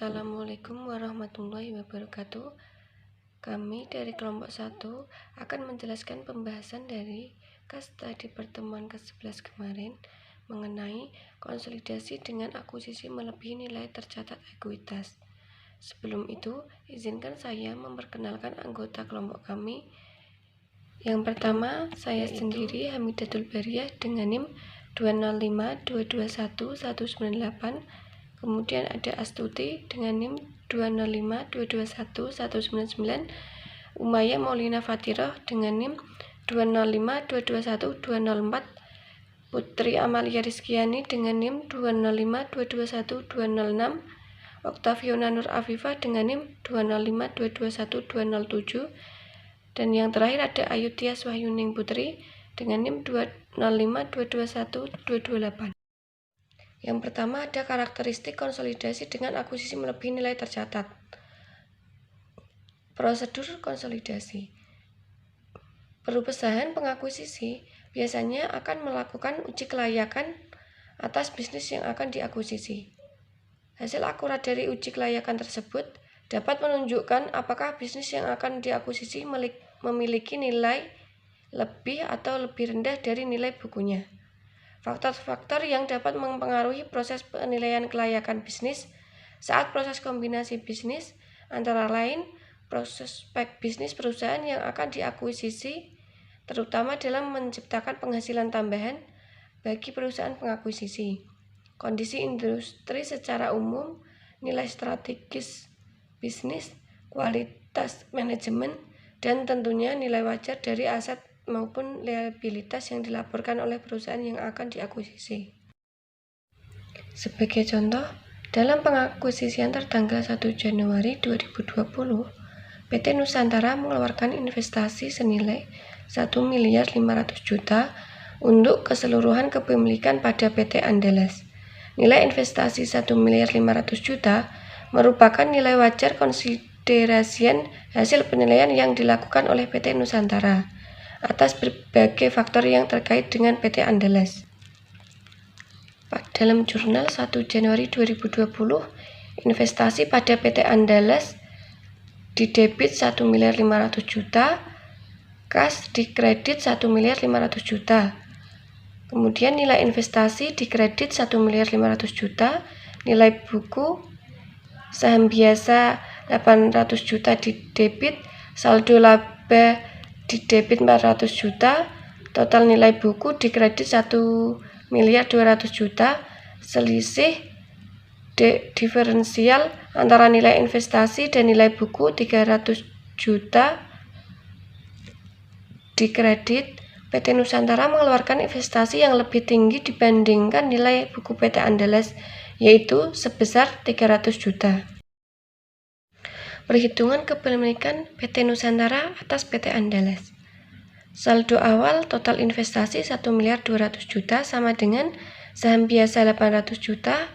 Assalamualaikum warahmatullahi wabarakatuh. Kami dari kelompok 1 akan menjelaskan pembahasan dari kasta di pertemuan ke-11 kemarin mengenai konsolidasi dengan akuisisi melebihi nilai tercatat ekuitas. Sebelum itu, izinkan saya memperkenalkan anggota kelompok kami. Yang pertama, saya sendiri Hamidatul Bariyah dengan NIM 205221198. Kemudian ada Astuti dengan NIM 205221199, Umaya Maulina Fatiroh dengan NIM 205221204, Putri Amalia Rizkiani dengan NIM 205221206, Oktaviona Nur Afifah dengan NIM 205221207, dan yang terakhir ada Ayu Tias Wahyuning Putri dengan NIM 205221228. Yang pertama ada karakteristik konsolidasi dengan akuisisi melebihi nilai tercatat. Prosedur konsolidasi. Perusahaan pengakuisisi biasanya akan melakukan uji kelayakan atas bisnis yang akan diakuisisi. Hasil akurat dari uji kelayakan tersebut dapat menunjukkan apakah bisnis yang akan diakuisisi memiliki nilai lebih atau lebih rendah dari nilai bukunya. Faktor-faktor yang dapat mempengaruhi proses penilaian kelayakan bisnis saat proses kombinasi bisnis antara lain prospek bisnis perusahaan yang akan diakuisisi, terutama dalam menciptakan penghasilan tambahan bagi perusahaan pengakuisisi, kondisi industri secara umum, nilai strategis bisnis, kualitas manajemen, dan tentunya nilai wajar dari aset maupun liabilitas yang dilaporkan oleh perusahaan yang akan diakuisisi. Sebagai contoh, dalam pengakuisisian tertanggal 1 Januari 2020, PT Nusantara mengeluarkan investasi senilai 1.500.000.000 juta untuk keseluruhan kepemilikan pada PT Andalas. Nilai investasi 1.500.000.000 juta merupakan nilai wajar konsiderasian hasil penilaian yang dilakukan oleh PT Nusantara atas berbagai faktor yang terkait dengan PT Andalas. Dalam jurnal 1 Januari 2020, investasi pada PT Andalas didebit 1.500.000.000 juta, kas dikredit 1.500.000.000 juta. Kemudian nilai investasi dikredit 1.500.000.000 juta, nilai buku saham biasa 800 juta didebit, saldo laba didebit 400 juta, total nilai buku dikredit 1.200.000.000 juta, selisih diferensial antara nilai investasi dan nilai buku 300 juta dikredit. PT Nusantara mengeluarkan investasi yang lebih tinggi dibandingkan nilai buku PT Andalas, yaitu sebesar 300 juta. Perhitungan kepemilikan PT Nusantara atas PT Andalas. Saldo awal total investasi 1.200.000.000 juta sama dengan saham biasa 800 juta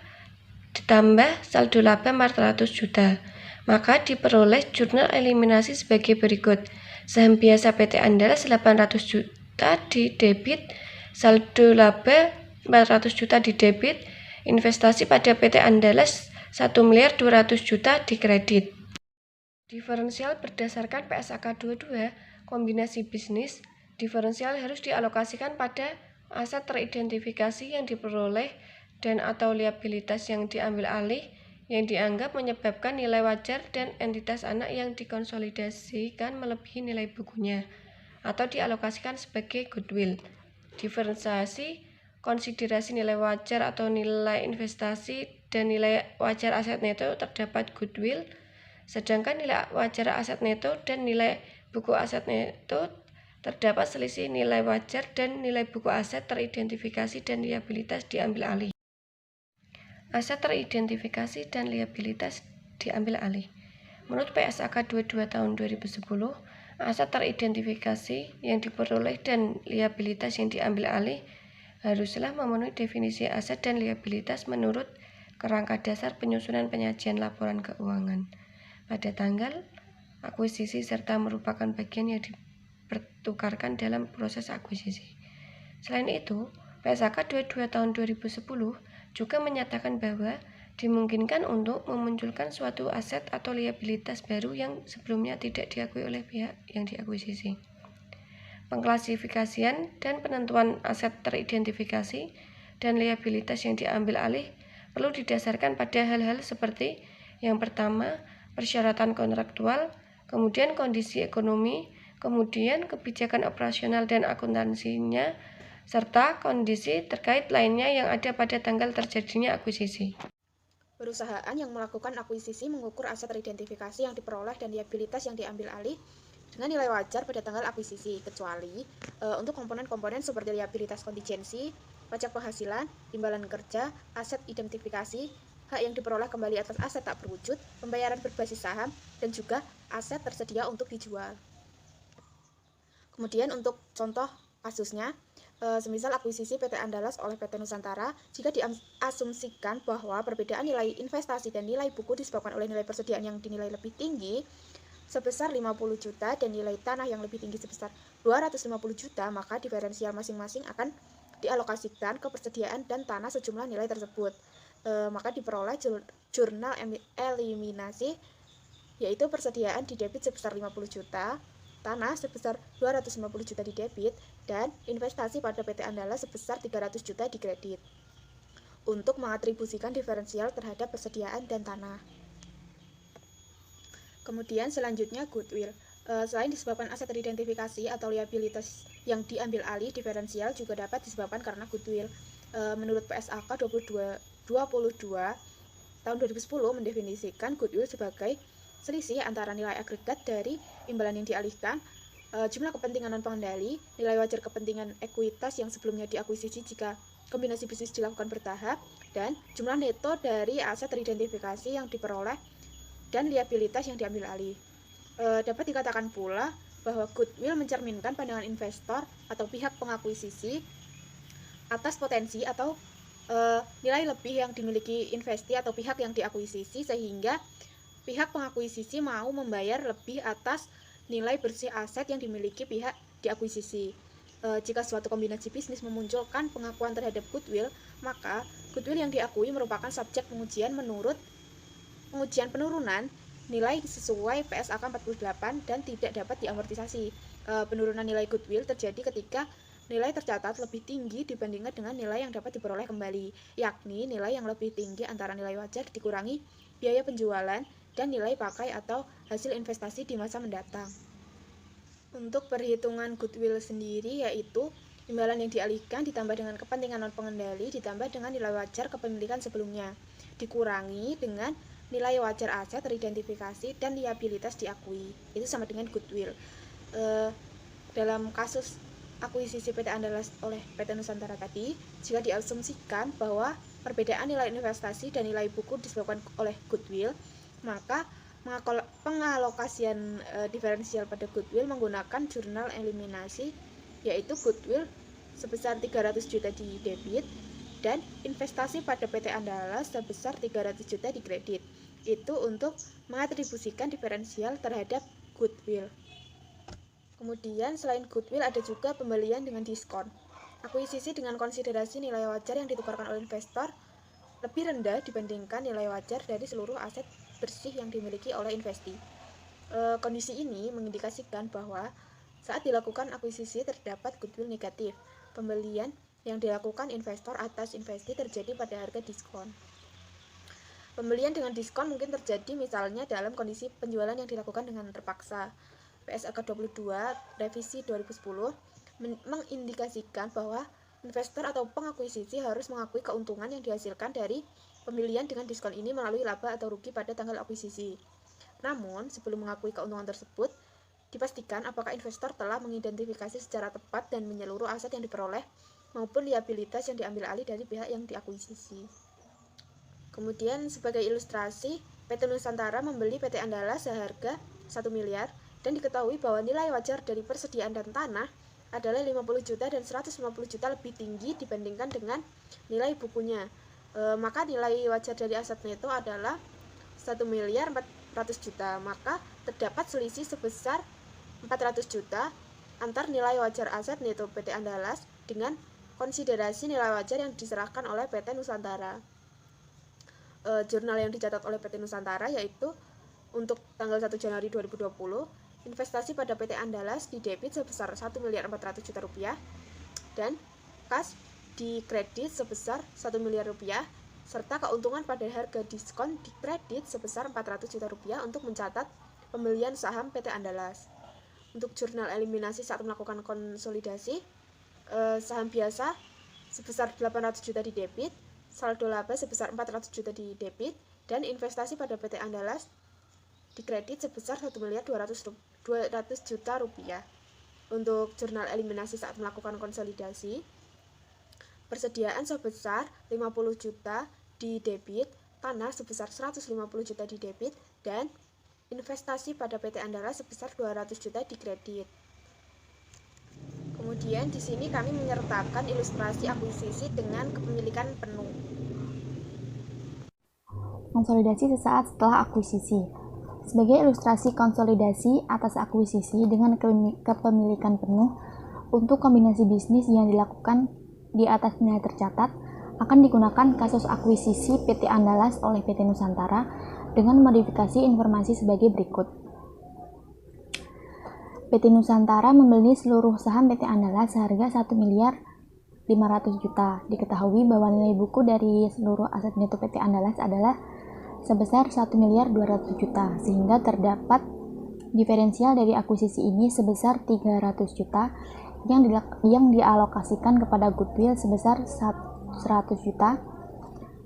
ditambah saldo laba 400 juta. Maka diperoleh jurnal eliminasi sebagai berikut. Saham biasa PT Andalas 800 juta didebit, saldo laba 400 juta didebit, investasi pada PT Andalas 1.200.000.000 juta dikredit. Diferensial berdasarkan PSAK 22 kombinasi bisnis, diferensial harus dialokasikan pada aset teridentifikasi yang diperoleh dan atau liabilitas yang diambil alih yang dianggap menyebabkan nilai wajar dan entitas anak yang dikonsolidasikan melebihi nilai bukunya atau dialokasikan sebagai goodwill. Diferensiasi konsiderasi nilai wajar atau nilai investasi dan nilai wajar aset neto terdapat goodwill, sedangkan nilai wajar aset neto dan nilai buku aset neto terdapat selisih nilai wajar dan nilai buku aset teridentifikasi dan liabilitas diambil alih. Aset teridentifikasi dan liabilitas diambil alih. Menurut PSAK 22 tahun 2010, aset teridentifikasi yang diperoleh dan liabilitas yang diambil alih haruslah memenuhi definisi aset dan liabilitas menurut kerangka dasar penyusunan penyajian laporan keuangan pada tanggal akuisisi serta merupakan bagian yang dipertukarkan dalam proses akuisisi. Selain itu, PSAK 22 tahun 2010 juga menyatakan bahwa dimungkinkan untuk memunculkan suatu aset atau liabilitas baru yang sebelumnya tidak diakui oleh pihak yang diakuisisi. Pengklasifikasian dan penentuan aset teridentifikasi dan liabilitas yang diambil alih perlu didasarkan pada hal-hal seperti yang pertama, persyaratan kontraktual, kemudian kondisi ekonomi, kemudian kebijakan operasional dan akuntansinya, serta kondisi terkait lainnya yang ada pada tanggal terjadinya akuisisi. Perusahaan yang melakukan akuisisi mengukur aset teridentifikasi yang diperoleh dan liabilitas yang diambil alih dengan nilai wajar pada tanggal akuisisi, kecuali untuk komponen-komponen seperti liabilitas kontingensi, pajak penghasilan, imbalan kerja, aset identifikasi, hak yang diperoleh kembali atas aset tak berwujud, pembayaran berbasis saham, dan juga aset tersedia untuk dijual. Kemudian untuk contoh kasusnya, semisal akuisisi PT Andalas oleh PT Nusantara, jika diasumsikan bahwa perbedaan nilai investasi dan nilai buku disebabkan oleh nilai persediaan yang dinilai lebih tinggi sebesar 50 juta dan nilai tanah yang lebih tinggi sebesar 250 juta, maka diferensial masing-masing akan dialokasikan ke persediaan dan tanah sejumlah nilai tersebut. Maka diperoleh jurnal eliminasi, yaitu persediaan didebit sebesar 50 juta, tanah sebesar 250 juta didebit, dan investasi pada PT Andalas sebesar 300 juta dikredit untuk mengatribusikan diferensial terhadap persediaan dan tanah. Kemudian selanjutnya goodwill. Selain disebabkan aset teridentifikasi atau liabilitas yang diambil alih, diferensial juga dapat disebabkan karena goodwill. Menurut PSAK 22 tahun 2010 mendefinisikan goodwill sebagai selisih antara nilai agregat dari imbalan yang dialihkan, jumlah kepentingan non-pengendali, nilai wajar kepentingan ekuitas yang sebelumnya diakuisisi jika kombinasi bisnis dilakukan bertahap, dan jumlah neto dari aset teridentifikasi yang diperoleh dan liabilitas yang diambil alih. Dapat dikatakan pula bahwa goodwill mencerminkan pandangan investor atau pihak pengakuisisi atas potensi atau nilai lebih yang dimiliki investi atau pihak yang diakuisisi, sehingga pihak pengakuisisi mau membayar lebih atas nilai bersih aset yang dimiliki pihak diakuisisi. Jika suatu kombinasi bisnis memunculkan pengakuan terhadap goodwill, maka goodwill yang diakui merupakan subjek pengujian menurut pengujian penurunan nilai sesuai PSAK 48 dan tidak dapat diamortisasi. Penurunan nilai goodwill terjadi ketika nilai tercatat lebih tinggi dibandingkan dengan nilai yang dapat diperoleh kembali, yakni nilai yang lebih tinggi antara nilai wajar dikurangi biaya penjualan dan nilai pakai atau hasil investasi di masa mendatang. Untuk perhitungan goodwill sendiri, yaitu imbalan yang dialihkan ditambah dengan kepentingan non-pengendali ditambah dengan nilai wajar kepemilikan sebelumnya, dikurangi dengan nilai wajar aset teridentifikasi dan liabilitas diakui. Itu sama dengan goodwill. Dalam kasus akuisisi PT Andalas oleh PT Nusantara tadi, jika diasumsikan bahwa perbedaan nilai investasi dan nilai buku disebabkan oleh goodwill, maka pengalokasian diferensial pada goodwill menggunakan jurnal eliminasi, yaitu goodwill sebesar 300 juta di debit dan investasi pada PT Andalas sebesar 300 juta di kredit. Itu untuk mengatribusikan diferensial terhadap goodwill. Kemudian selain goodwill ada juga pembelian dengan diskon. Akuisisi dengan konsiderasi nilai wajar yang ditukarkan oleh investor lebih rendah dibandingkan nilai wajar dari seluruh aset bersih yang dimiliki oleh investi. Kondisi ini mengindikasikan bahwa saat dilakukan akuisisi terdapat goodwill negatif. Pembelian yang dilakukan investor atas investi terjadi pada harga diskon. Pembelian dengan diskon mungkin terjadi misalnya dalam kondisi penjualan yang dilakukan dengan terpaksa. PSAK 22 revisi 2010 mengindikasikan bahwa investor atau pengakuisisi harus mengakui keuntungan yang dihasilkan dari pembelian dengan diskon ini melalui laba atau rugi pada tanggal akuisisi. Namun, sebelum mengakui keuntungan tersebut, dipastikan apakah investor telah mengidentifikasi secara tepat dan menyeluruh aset yang diperoleh maupun liabilitas yang diambil alih dari pihak yang diakuisisi. Kemudian sebagai ilustrasi, PT Nusantara membeli PT Andalas seharga 1 miliar dan diketahui bahwa nilai wajar dari persediaan dan tanah adalah 50 juta dan 150 juta lebih tinggi dibandingkan dengan nilai bukunya. Maka nilai wajar dari aset neto adalah 1 miliar 400 juta. Maka terdapat selisih sebesar 400 juta antar nilai wajar aset neto PT Andalas dengan konsiderasi nilai wajar yang diserahkan oleh PT Nusantara. jurnal yang dicatat oleh PT Nusantara, yaitu untuk tanggal 1 Januari 2020, investasi pada PT Andalas di debit sebesar 1.400 juta rupiah dan kas di kredit sebesar 1 miliar rupiah, serta keuntungan pada harga diskon di kredit sebesar 400 juta rupiah untuk mencatat pembelian saham PT Andalas. Untuk jurnal eliminasi saat melakukan konsolidasi, saham biasa sebesar 800 juta di debit, saldo laba sebesar 400 juta di debit, dan investasi pada PT Andalas di kredit sebesar 1.200 juta rupiah. Untuk jurnal eliminasi saat melakukan konsolidasi, persediaan sebesar 50 juta di debit, tanah sebesar 150 juta di debit, dan investasi pada PT Andalas sebesar 200 juta di kredit. Kemudian di sini kami menyertakan ilustrasi akuisisi dengan kepemilikan penuh. Konsolidasi sesaat setelah akuisisi. Sebagai ilustrasi konsolidasi atas akuisisi dengan kepemilikan penuh untuk kombinasi bisnis yang dilakukan di atas nilai tercatat, akan digunakan kasus akuisisi PT Andalas oleh PT Nusantara dengan modifikasi informasi sebagai berikut. PT Nusantara membeli seluruh saham PT Andalas seharga 1.500.000 juta. Diketahui bahwa nilai buku dari seluruh aset neto PT Andalas adalah sebesar 1.200.000 juta, sehingga terdapat diferensial dari akuisisi ini sebesar 300 juta yang dialokasikan kepada goodwill sebesar 100 juta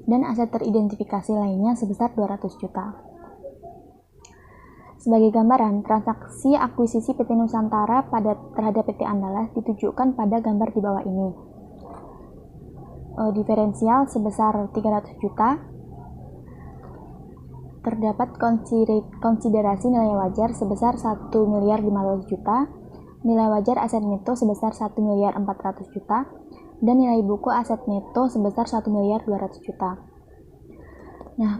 dan aset teridentifikasi lainnya sebesar 200 juta. Sebagai gambaran, transaksi akuisisi PT Nusantara terhadap PT Andalas ditujukan pada gambar di bawah ini. Diferensial sebesar 300 juta, terdapat konsiderasi nilai wajar sebesar 1.500.000 juta, nilai wajar aset neto sebesar 1.400.000 juta, dan nilai buku aset neto sebesar 1.200.000 juta. Nah,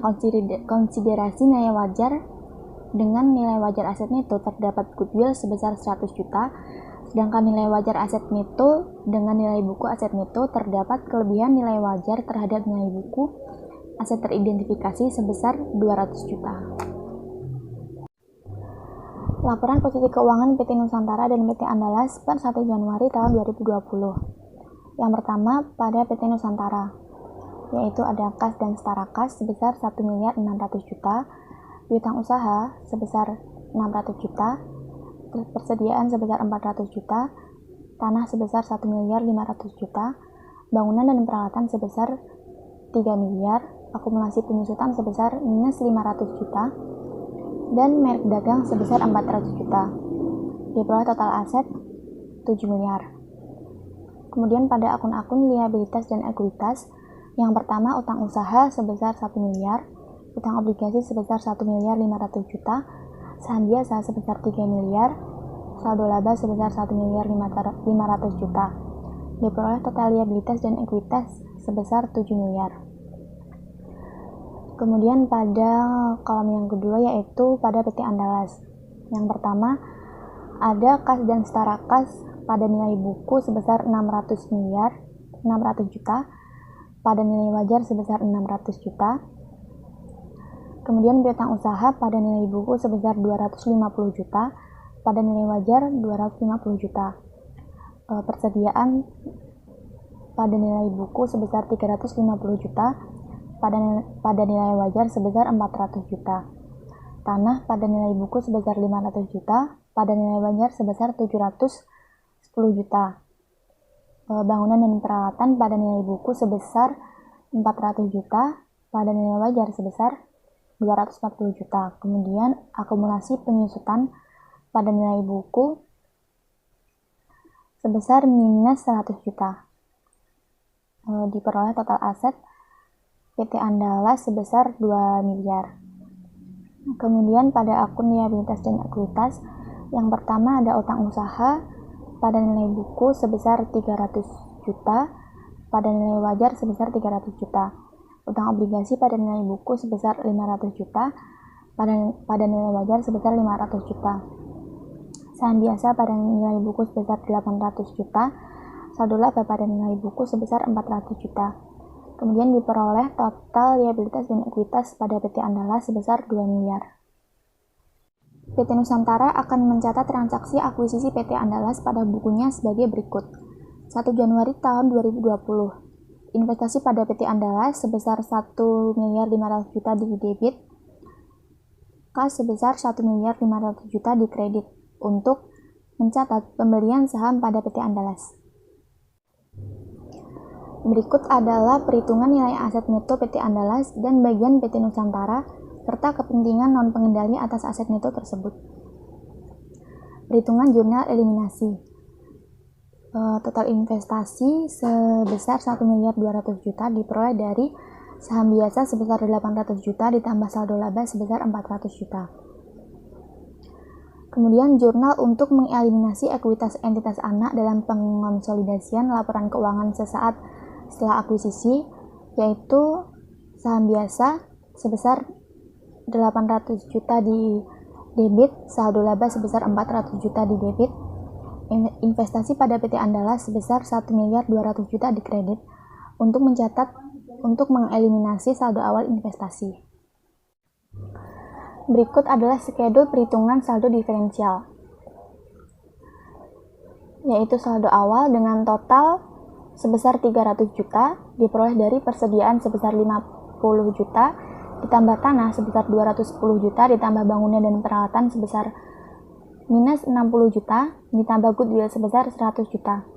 konsiderasi nilai wajar dengan nilai wajar aset neto terdapat goodwill sebesar 100 juta, sedangkan nilai wajar aset neto dengan nilai buku aset neto terdapat kelebihan nilai wajar terhadap nilai buku aset teridentifikasi sebesar 200 juta. Laporan posisi keuangan PT Nusantara dan PT Andalas per 1 Januari tahun 2020. Yang pertama pada PT Nusantara, yaitu ada kas dan setara kas sebesar 1.600.000 juta, piutang usaha sebesar 600 juta, persediaan sebesar 400 juta, tanah sebesar 1.500.000 juta, bangunan dan peralatan sebesar 3 miliar, akumulasi penyusutan sebesar minus 500 juta, dan merek dagang sebesar 400 juta. Diperoleh total aset 7 miliar. Kemudian pada akun-akun liabilitas dan ekuitas, yang pertama utang usaha sebesar 1 miliar, utang obligasi sebesar 1.500.000 juta, saham biasa sebesar 3 miliar, saldo laba sebesar 1.500.000 juta. Diperoleh total liabilitas dan ekuitas sebesar 7 miliar. Kemudian pada kolom yang kedua yaitu pada PT Andalas. Yang pertama ada kas dan setara kas pada nilai buku sebesar 600 juta, pada nilai wajar sebesar 600 juta. Kemudian piutang usaha pada nilai buku sebesar 250 juta, pada nilai wajar 250 juta. Persediaan pada nilai buku sebesar 350 juta, pada nilai wajar sebesar 400 juta. Tanah pada nilai buku sebesar 500 juta, pada nilai wajar sebesar 710 juta. Bangunan dan peralatan pada nilai buku sebesar 400 juta, pada nilai wajar sebesar 240 juta. Kemudian akumulasi penyusutan pada nilai buku sebesar minus 100 juta. Diperoleh total aset PT Andalas sebesar 2 miliar. Kemudian pada akun liabilitas dan ekuitas, yang pertama ada utang usaha pada nilai buku sebesar 300 juta, pada nilai wajar sebesar 300 juta. Utang obligasi pada nilai buku sebesar 500 juta, pada nilai wajar sebesar 500 juta. Saham biasa pada nilai buku sebesar 800 juta, saldo laba pada nilai buku sebesar 400 juta. Kemudian diperoleh total liabilitas dan ekuitas pada PT Andalas sebesar 2 miliar. PT Nusantara akan mencatat transaksi akuisisi PT Andalas pada bukunya sebagai berikut. 1 Januari tahun 2020, investasi pada PT Andalas sebesar 1.500.000.000 di debit, kas sebesar 1.500.000.000 di kredit untuk mencatat pembelian saham pada PT Andalas. Berikut adalah perhitungan nilai aset neto PT Andalas dan bagian PT Nusantara serta kepentingan non-pengendali atas aset neto tersebut. Perhitungan jurnal eliminasi. Total investasi sebesar 1.200.000.000 diperoleh dari saham biasa sebesar 800 juta ditambah saldo laba sebesar 400 juta. Kemudian jurnal untuk mengeliminasi ekuitas entitas anak dalam pengonsolidasian laporan keuangan sesaat setelah akuisisi, yaitu saham biasa sebesar 800 juta di debit, saldo laba sebesar 400 juta di debit, investasi pada PT Andalas sebesar 1.200.000.000 di kredit untuk mengeliminasi saldo awal investasi. Berikut adalah skedul perhitungan saldo diferensial, yaitu saldo awal dengan total sebesar 300 juta diperoleh dari persediaan sebesar 50 juta ditambah tanah sebesar 210 juta ditambah bangunan dan peralatan sebesar minus 60 juta ditambah goodwill sebesar 100 juta.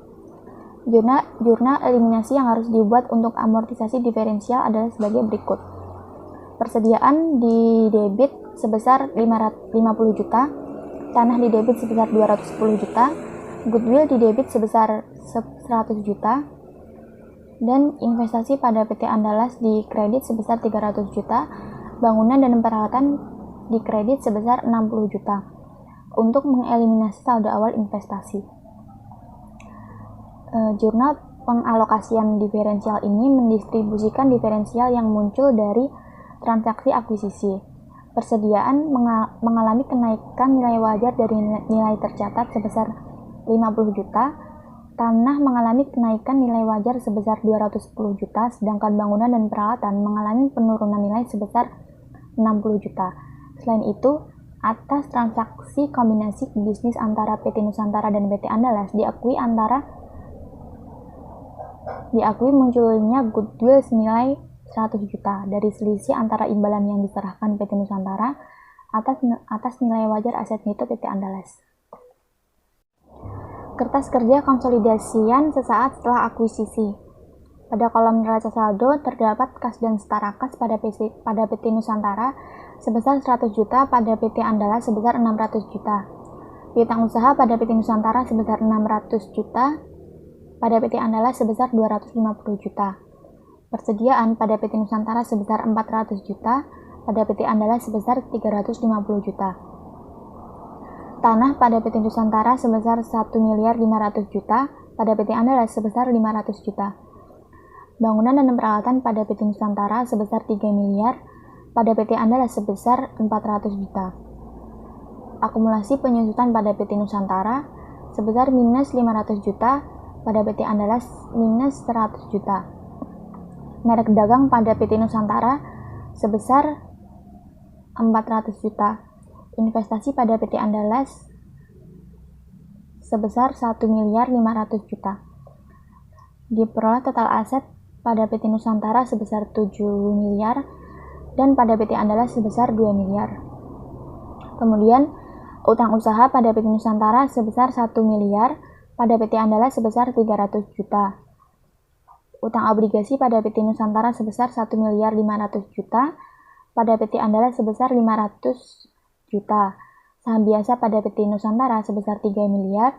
Jurnal eliminasi yang harus dibuat untuk amortisasi diferensial adalah sebagai berikut. Persediaan di debit sebesar 50 juta, tanah di debit sebesar 210 juta, goodwill di debit sebesar 100 juta, dan investasi pada PT Andalas di kredit sebesar 300 juta, bangunan dan peralatan di kredit sebesar 60 juta, untuk mengeliminasi saldo awal investasi. Jurnal pengalokasian diferensial ini mendistribusikan diferensial yang muncul dari transaksi akuisisi. Persediaan mengalami kenaikan nilai wajar dari nilai tercatat sebesar 50 juta, tanah mengalami kenaikan nilai wajar sebesar 210 juta, sedangkan bangunan dan peralatan mengalami penurunan nilai sebesar 60 juta. Selain itu, atas transaksi kombinasi bisnis antara PT Nusantara dan PT Andalas diakui munculnya goodwill senilai 100 juta dari selisih antara imbalan yang diserahkan PT Nusantara atas nilai wajar aset neto PT Andalas. Kertas kerja konsolidasian sesaat setelah akuisisi. Pada kolom neraca saldo terdapat kas dan setara kas pada PT Nusantara sebesar 100 juta, pada PT Andalas sebesar 600 juta. Piutang usaha pada PT Nusantara sebesar 600 juta, pada PT Andalas sebesar 250 juta. Persediaan pada PT Nusantara sebesar 400 juta, pada PT Andalas sebesar 350 juta. Tanah pada PT Nusantara sebesar 1.500.000.000 juta, pada PT Andalas sebesar 500 juta. Bangunan dan peralatan pada PT Nusantara sebesar 3 miliar, pada PT Andalas sebesar 400 juta. Akumulasi penyusutan pada PT Nusantara sebesar minus 500 juta, pada PT Andalas minus 100 juta. Merek dagang pada PT Nusantara sebesar 400 juta. Investasi pada PT Andalas sebesar 1.500.000.000 juta. Diperoleh total aset pada PT Nusantara sebesar 7 miliar dan pada PT Andalas sebesar 2 miliar. Kemudian utang usaha pada PT Nusantara sebesar 1 miliar, pada PT Andalas sebesar 300 juta. Utang obligasi pada PT Nusantara sebesar 1.500.000.000 juta, pada PT Andalas sebesar 500 juta. Saham biasa pada PT Nusantara sebesar 3 miliar,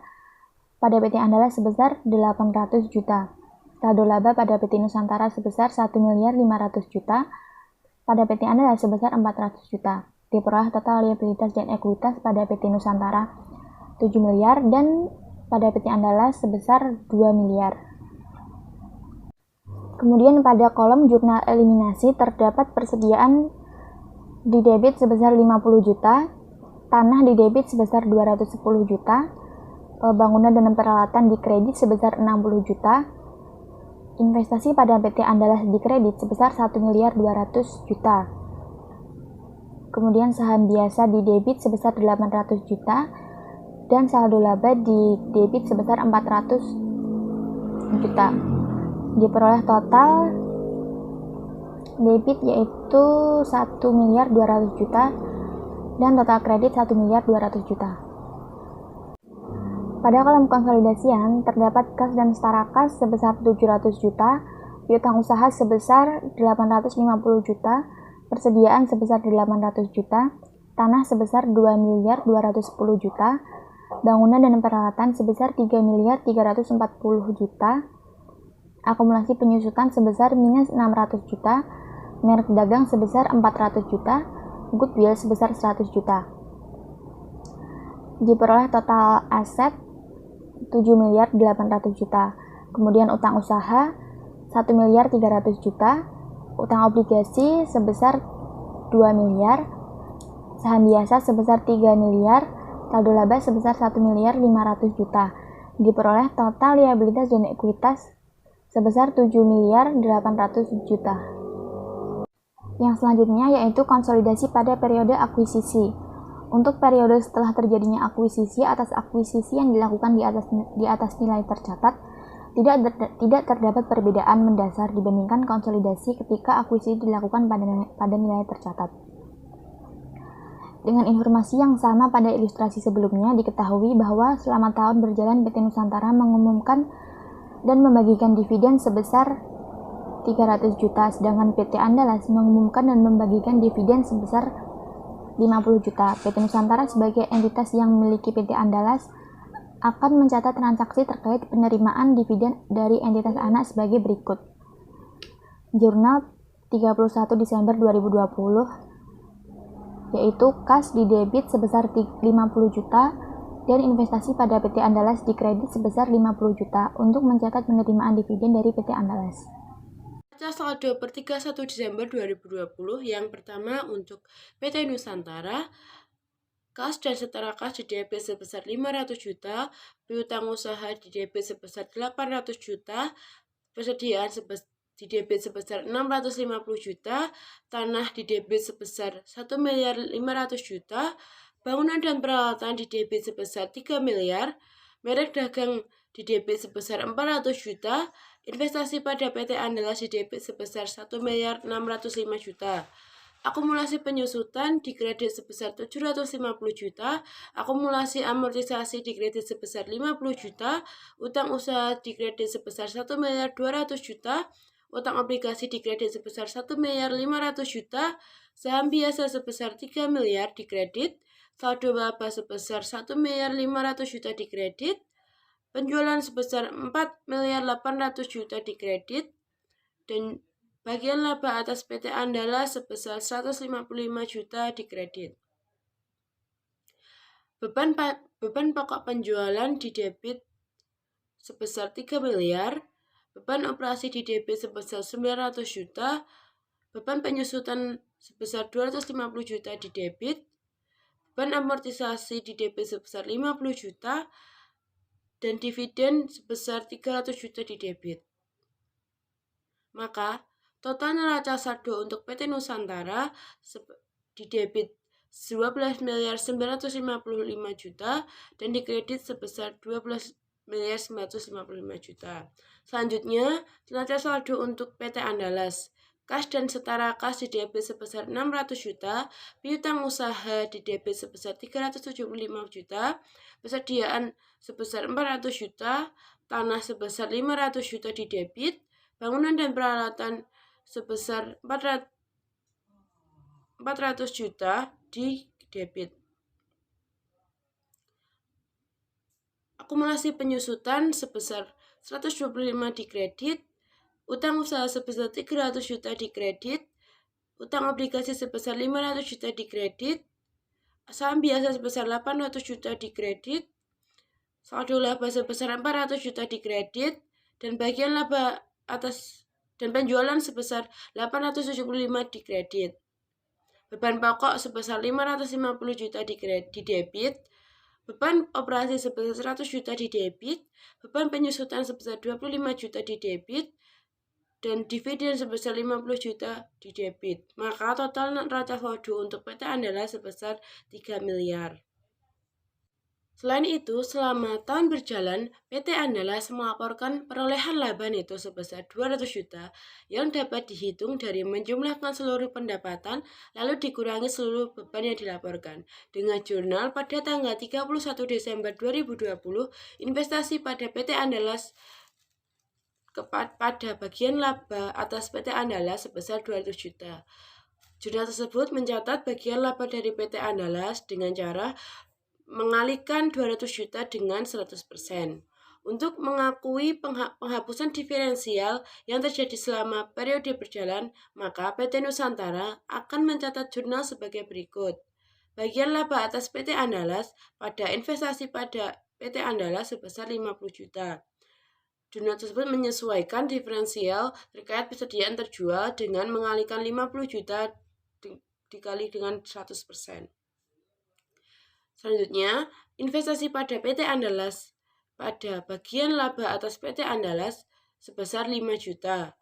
pada PT Andalas sebesar 800 juta. Saldo laba pada PT Nusantara sebesar 1.500.000.000 juta, pada PT Andalas sebesar 400 juta. Diperoleh total liabilitas dan ekuitas pada PT Nusantara 7 miliar dan pada PT Andalas sebesar 2 miliar. Kemudian pada kolom jurnal eliminasi terdapat persediaan di debit sebesar 50 juta, tanah di debit sebesar 210 juta, bangunan dan peralatan di kredit sebesar 60 juta, Investasi pada PT Andalas di kredit sebesar 1.200.000.000. Kemudian saham biasa di debit sebesar 800 juta dan saldo laba di debit sebesar 400 juta. Diperoleh total debit yaitu 1.200.000.000 dan total kredit 1.200.000.000. Pada kolom konsolidasian terdapat kas dan setara kas sebesar 700 juta, piutang usaha sebesar 850 juta, persediaan sebesar 800 juta, tanah sebesar 2.210 juta, bangunan dan peralatan sebesar 3.340 juta, akumulasi penyusutan sebesar minus 600 juta, merek dagang sebesar 400 juta, goodwill sebesar 100 juta. Diperoleh total aset 7.800.000.000. Kemudian utang usaha 1.300.000.000, utang obligasi sebesar 2 miliar, saham biasa sebesar 3 miliar, saldo laba sebesar 1.500.000.000. Diperoleh total liabilitas dan ekuitas sebesar 7.800.000.000. Yang selanjutnya yaitu konsolidasi pada periode akuisisi. Untuk periode setelah terjadinya akuisisi atas akuisisi yang dilakukan di atas nilai tercatat, tidak terdapat perbedaan mendasar dibandingkan konsolidasi ketika akuisisi dilakukan pada nilai tercatat. Dengan informasi yang sama pada ilustrasi sebelumnya, diketahui bahwa selama tahun berjalan PT Nusantara mengumumkan dan membagikan dividen sebesar 300 juta, sedangkan PT Andalas mengumumkan dan membagikan dividen sebesar 50 juta. PT Nusantara sebagai entitas yang memiliki PT Andalas akan mencatat transaksi terkait penerimaan dividen dari entitas anak sebagai berikut. Jurnal 31 Desember 2020, yaitu kas di debit sebesar 50 juta dan investasi pada PT Andalas di kredit sebesar 50 juta untuk mencatat penerimaan dividen dari PT Andalas. Saldo per 31 Desember 2020 yang pertama untuk PT Nusantara, kas dan setara kas di debit sebesar 500 juta, piutang usaha di debit sebesar 800 juta, persediaan di debit sebesar 650 juta, tanah di debit sebesar 1.500.000.000, bangunan dan peralatan di debit sebesar 3 miliar, merek dagang di debit sebesar 400 juta, investasi pada PT Andalas di debit sebesar 1.605.000.000. Akumulasi penyusutan di kredit sebesar 750 juta, akumulasi amortisasi di kredit sebesar 50 juta, utang usaha di kredit sebesar 1.200.000.000, utang obligasi di kredit sebesar 1.500.000.000, saham biasa sebesar 3 miliar di kredit, saldo laba sebesar 1.500.000.000 di kredit, penjualan sebesar 4.800.000.000 di kredit, dan bagian laba atas PT Andalas sebesar 155 juta di kredit. Beban pokok penjualan di debit sebesar 3 miliar, beban operasi di debit sebesar 900 juta, beban penyusutan sebesar 250 juta di debit, beban amortisasi di debit sebesar 50 juta, dan dividen sebesar 300 juta di debit. Maka, total neraca saldo untuk PT Nusantara di debit 12.955.000.000 dan di kredit sebesar 12.955.000.000. Selanjutnya, neraca saldo untuk PT Andalas. Kas dan setara kas di debit sebesar 600 juta, piutang usaha di debit sebesar 375 juta, persediaan sebesar 400 juta, tanah sebesar 500 juta di debit, bangunan dan peralatan sebesar 400 juta di debit. Akumulasi penyusutan sebesar 125 di kredit, utang usaha sebesar 300 juta di kredit, utang obligasi sebesar 500 juta di kredit, saham biasa sebesar 800 juta di kredit, saldo laba sebesar 400 juta di kredit, dan bagian laba atas dan penjualan sebesar 875 di kredit. Beban pokok sebesar 550 juta di debit, beban operasi sebesar 100 juta di debit, beban penyusutan sebesar 25 juta di debit, dan dividen sebesar 50 juta di debit. Maka total neraca saldo untuk PT Andalas sebesar 3 miliar. Selain itu, selama tahun berjalan, PT Andalas melaporkan perolehan laba neto sebesar 200 juta yang dapat dihitung dari menjumlahkan seluruh pendapatan lalu dikurangi seluruh beban yang dilaporkan. Dengan jurnal pada tanggal 31 Desember 2020, investasi pada PT Andalas pada bagian laba atas PT Andalas sebesar 200 juta. Jurnal tersebut mencatat bagian laba dari PT Andalas dengan cara mengalihkan 200 juta dengan 100%. Untuk mengakui penghapusan diferensial yang terjadi selama periode berjalan, maka PT Nusantara akan mencatat jurnal sebagai berikut. Bagian laba atas PT Andalas pada investasi pada PT Andalas sebesar 50 juta. Jurnal tersebut menyesuaikan diferensial terkait persediaan terjual dengan mengalihkan 50 juta dikali dengan 100%. Selanjutnya, investasi pada PT Andalas pada bagian laba atas PT Andalas sebesar 5 juta.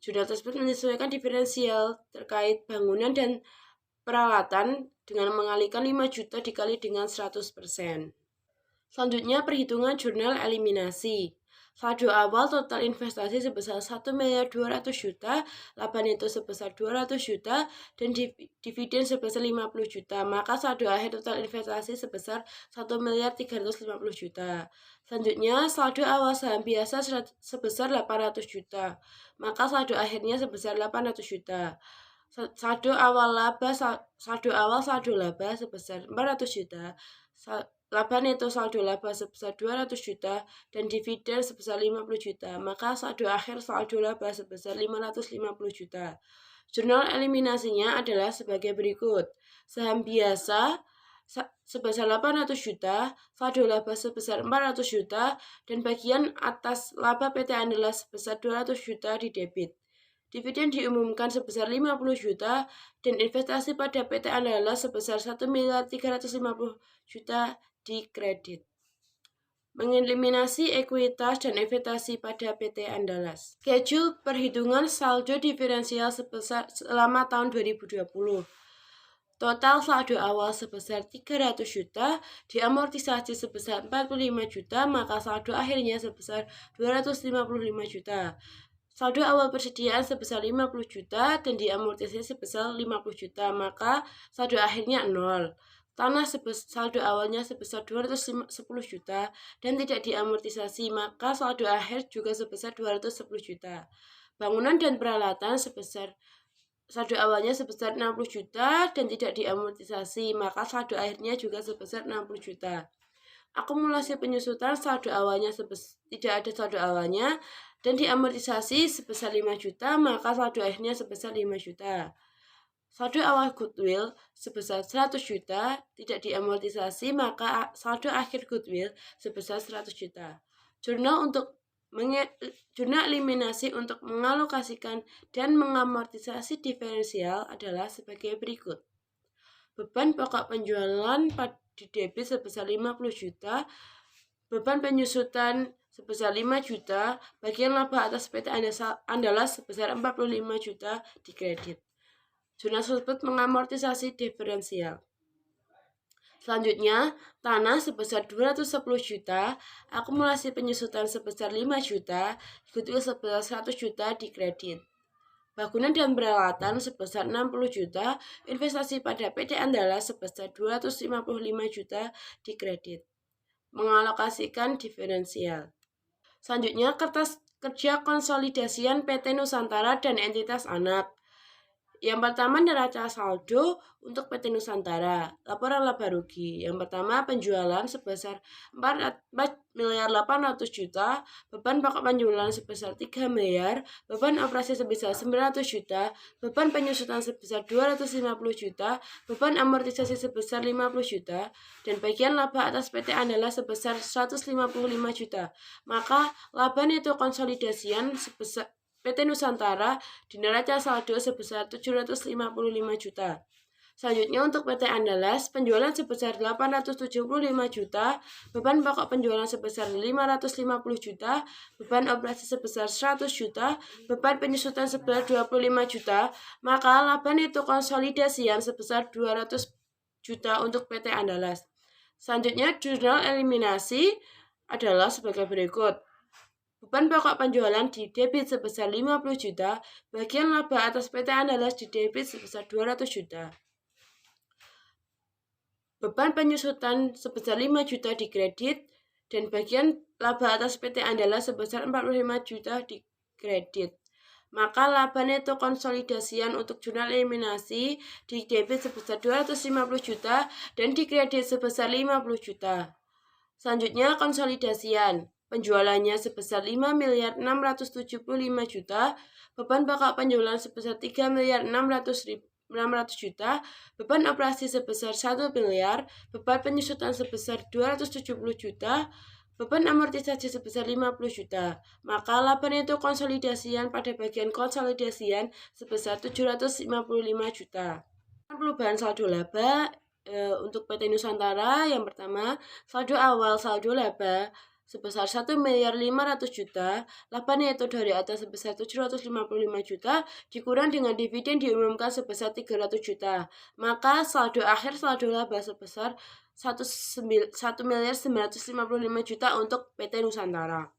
Jurnal tersebut menyesuaikan diferensial terkait bangunan dan peralatan dengan mengalihkan 5 juta dikali dengan 100%. Selanjutnya, perhitungan jurnal eliminasi. Saldo awal total investasi sebesar 1.200.000 juta, laba neto sebesar 200 juta, dan dividen sebesar 50 juta. Maka saldo akhir total investasi sebesar 1.350.000 juta. Selanjutnya, saldo awal saham biasa sebesar 800 juta. Maka saldo akhirnya sebesar 800 juta. Saldo awal saldo laba sebesar 400 juta. Laba neto saldo laba sebesar 200 juta dan dividen sebesar 50 juta, maka saldo akhir saldo laba sebesar 550 juta. Jurnal eliminasinya adalah sebagai berikut. Saham biasa sebesar 800 juta, saldo laba sebesar 400 juta, dan bagian atas laba PT Andalas sebesar 200 juta di debit. Dividen diumumkan sebesar 50 juta dan investasi pada PT Andalas sebesar 1.350.000 juta di kredit. Mengeliminasi ekuitas dan investasi pada PT Andalas. Schedule perhitungan saldo diferensial selama tahun 2020. Total saldo awal sebesar 300 juta, diamortisasi sebesar 45 juta, maka saldo akhirnya sebesar 255 juta. Saldo awal persediaan sebesar 50 juta dan diamortisasi sebesar 50 juta, maka saldo akhirnya 0. Tanah saldo awalnya sebesar 210 juta dan tidak diamortisasi, maka saldo akhir juga sebesar 210 juta. Bangunan dan peralatan saldo awalnya sebesar 60 juta dan tidak diamortisasi, maka saldo akhirnya juga sebesar 60 juta. Akumulasi penyusutan saldo awalnya tidak ada saldo awalnya dan diamortisasi sebesar 5 juta, maka saldo akhirnya sebesar 5 juta. Saldo awal goodwill sebesar 100 juta, tidak diamortisasi, maka saldo akhir goodwill sebesar 100 juta. Jurnal eliminasi untuk mengalokasikan dan mengamortisasi diferensial adalah sebagai berikut. Beban pokok penjualan di debit sebesar 50 juta, beban penyusutan sebesar 5 juta, bagian laba atas PT Andalas sebesar 45 juta di kredit. Jurnal tersebut mengamortisasi diferensial. Selanjutnya, tanah sebesar 210 juta, akumulasi penyusutan sebesar 5 juta, goodwill sebesar 100 juta di kredit. Bangunan dan peralatan sebesar 60 juta, investasi pada PT Andalas sebesar 255 juta di kredit. Mengalokasikan diferensial. Selanjutnya, kertas kerja konsolidasian PT Nusantara dan entitas anak. Yang pertama, neraca saldo untuk PT Nusantara. Laporan laba rugi. Yang pertama, penjualan sebesar 4.800 juta, beban pokok penjualan sebesar 3 miliar, beban operasi sebesar 900 juta, beban penyusutan sebesar 250 juta, beban amortisasi sebesar 50 juta, dan bagian laba atas PT Andalas sebesar 155 juta. Maka laba neto konsolidasian sebesar PT Nusantara di neraca saldo sebesar 755 juta. Selanjutnya untuk PT Andalas, penjualan sebesar 875 juta, beban pokok penjualan sebesar 550 juta, beban operasi sebesar 100 juta, beban penyusutan sebesar 25 juta, maka laba neto konsolidasian sebesar 200 juta untuk PT Andalas. Selanjutnya, jurnal eliminasi adalah sebagai berikut. Beban pokok penjualan di debit sebesar 50 juta, bagian laba atas PT Andalas di debit sebesar 200 juta. Beban penyusutan sebesar 5 juta di kredit, dan bagian laba atas PT Andalas sebesar 45 juta di kredit. Maka laba neto konsolidasian untuk jurnal eliminasi di debit sebesar 250 juta dan di kredit sebesar 50 juta. Selanjutnya konsolidasian. Penjualannya sebesar 5.675 juta, beban pokok penjualan sebesar 3.600 juta, beban operasi sebesar 1 miliar, beban penyusutan sebesar 270 juta, beban amortisasi sebesar 50 juta. Maka laba neto konsolidasian pada bagian konsolidasian sebesar 755 juta. Perubahan saldo laba untuk PT Nusantara, yang pertama, saldo awal saldo laba sebesar 1.500 juta, laba neto dari atas sebesar 755 juta, dikurang dengan dividen diumumkan sebesar 300 juta. Maka saldo akhir saldo laba sebesar 1.955 juta untuk PT Nusantara.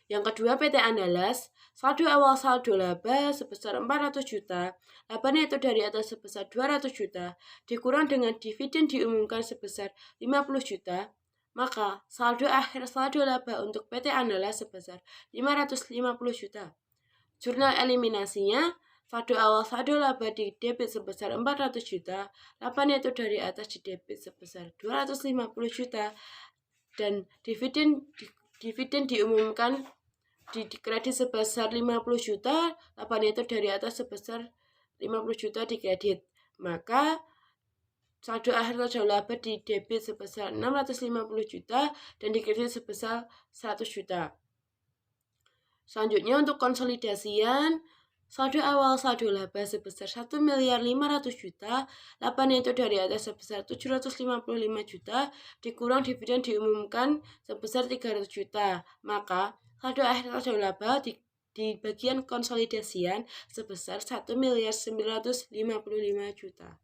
Yang kedua, PT Andalas, saldo awal saldo laba sebesar 400 juta, laba neto dari atas sebesar 200 juta, dikurang dengan dividen diumumkan sebesar 50 juta, maka saldo akhir saldo laba untuk PT Andalas sebesar 550 juta. Jurnal eliminasinya, saldo awal saldo laba di debit sebesar 400 juta, laba neto dari atas di debit sebesar 250 juta, dan dividen diumumkan di kredit sebesar 50 juta, laba neto dari atas sebesar 50 juta di kredit. Maka saldo akhir saldo laba di debit sebesar 650 juta dan di kredit sebesar 100 juta. Selanjutnya untuk konsolidasian, saldo awal saldo laba sebesar 1.500 juta, laba neto dari atas sebesar 755 juta, dikurang dividen diumumkan sebesar 300 juta. Maka saldo akhir saldo laba di bagian konsolidasian sebesar 1.955 juta.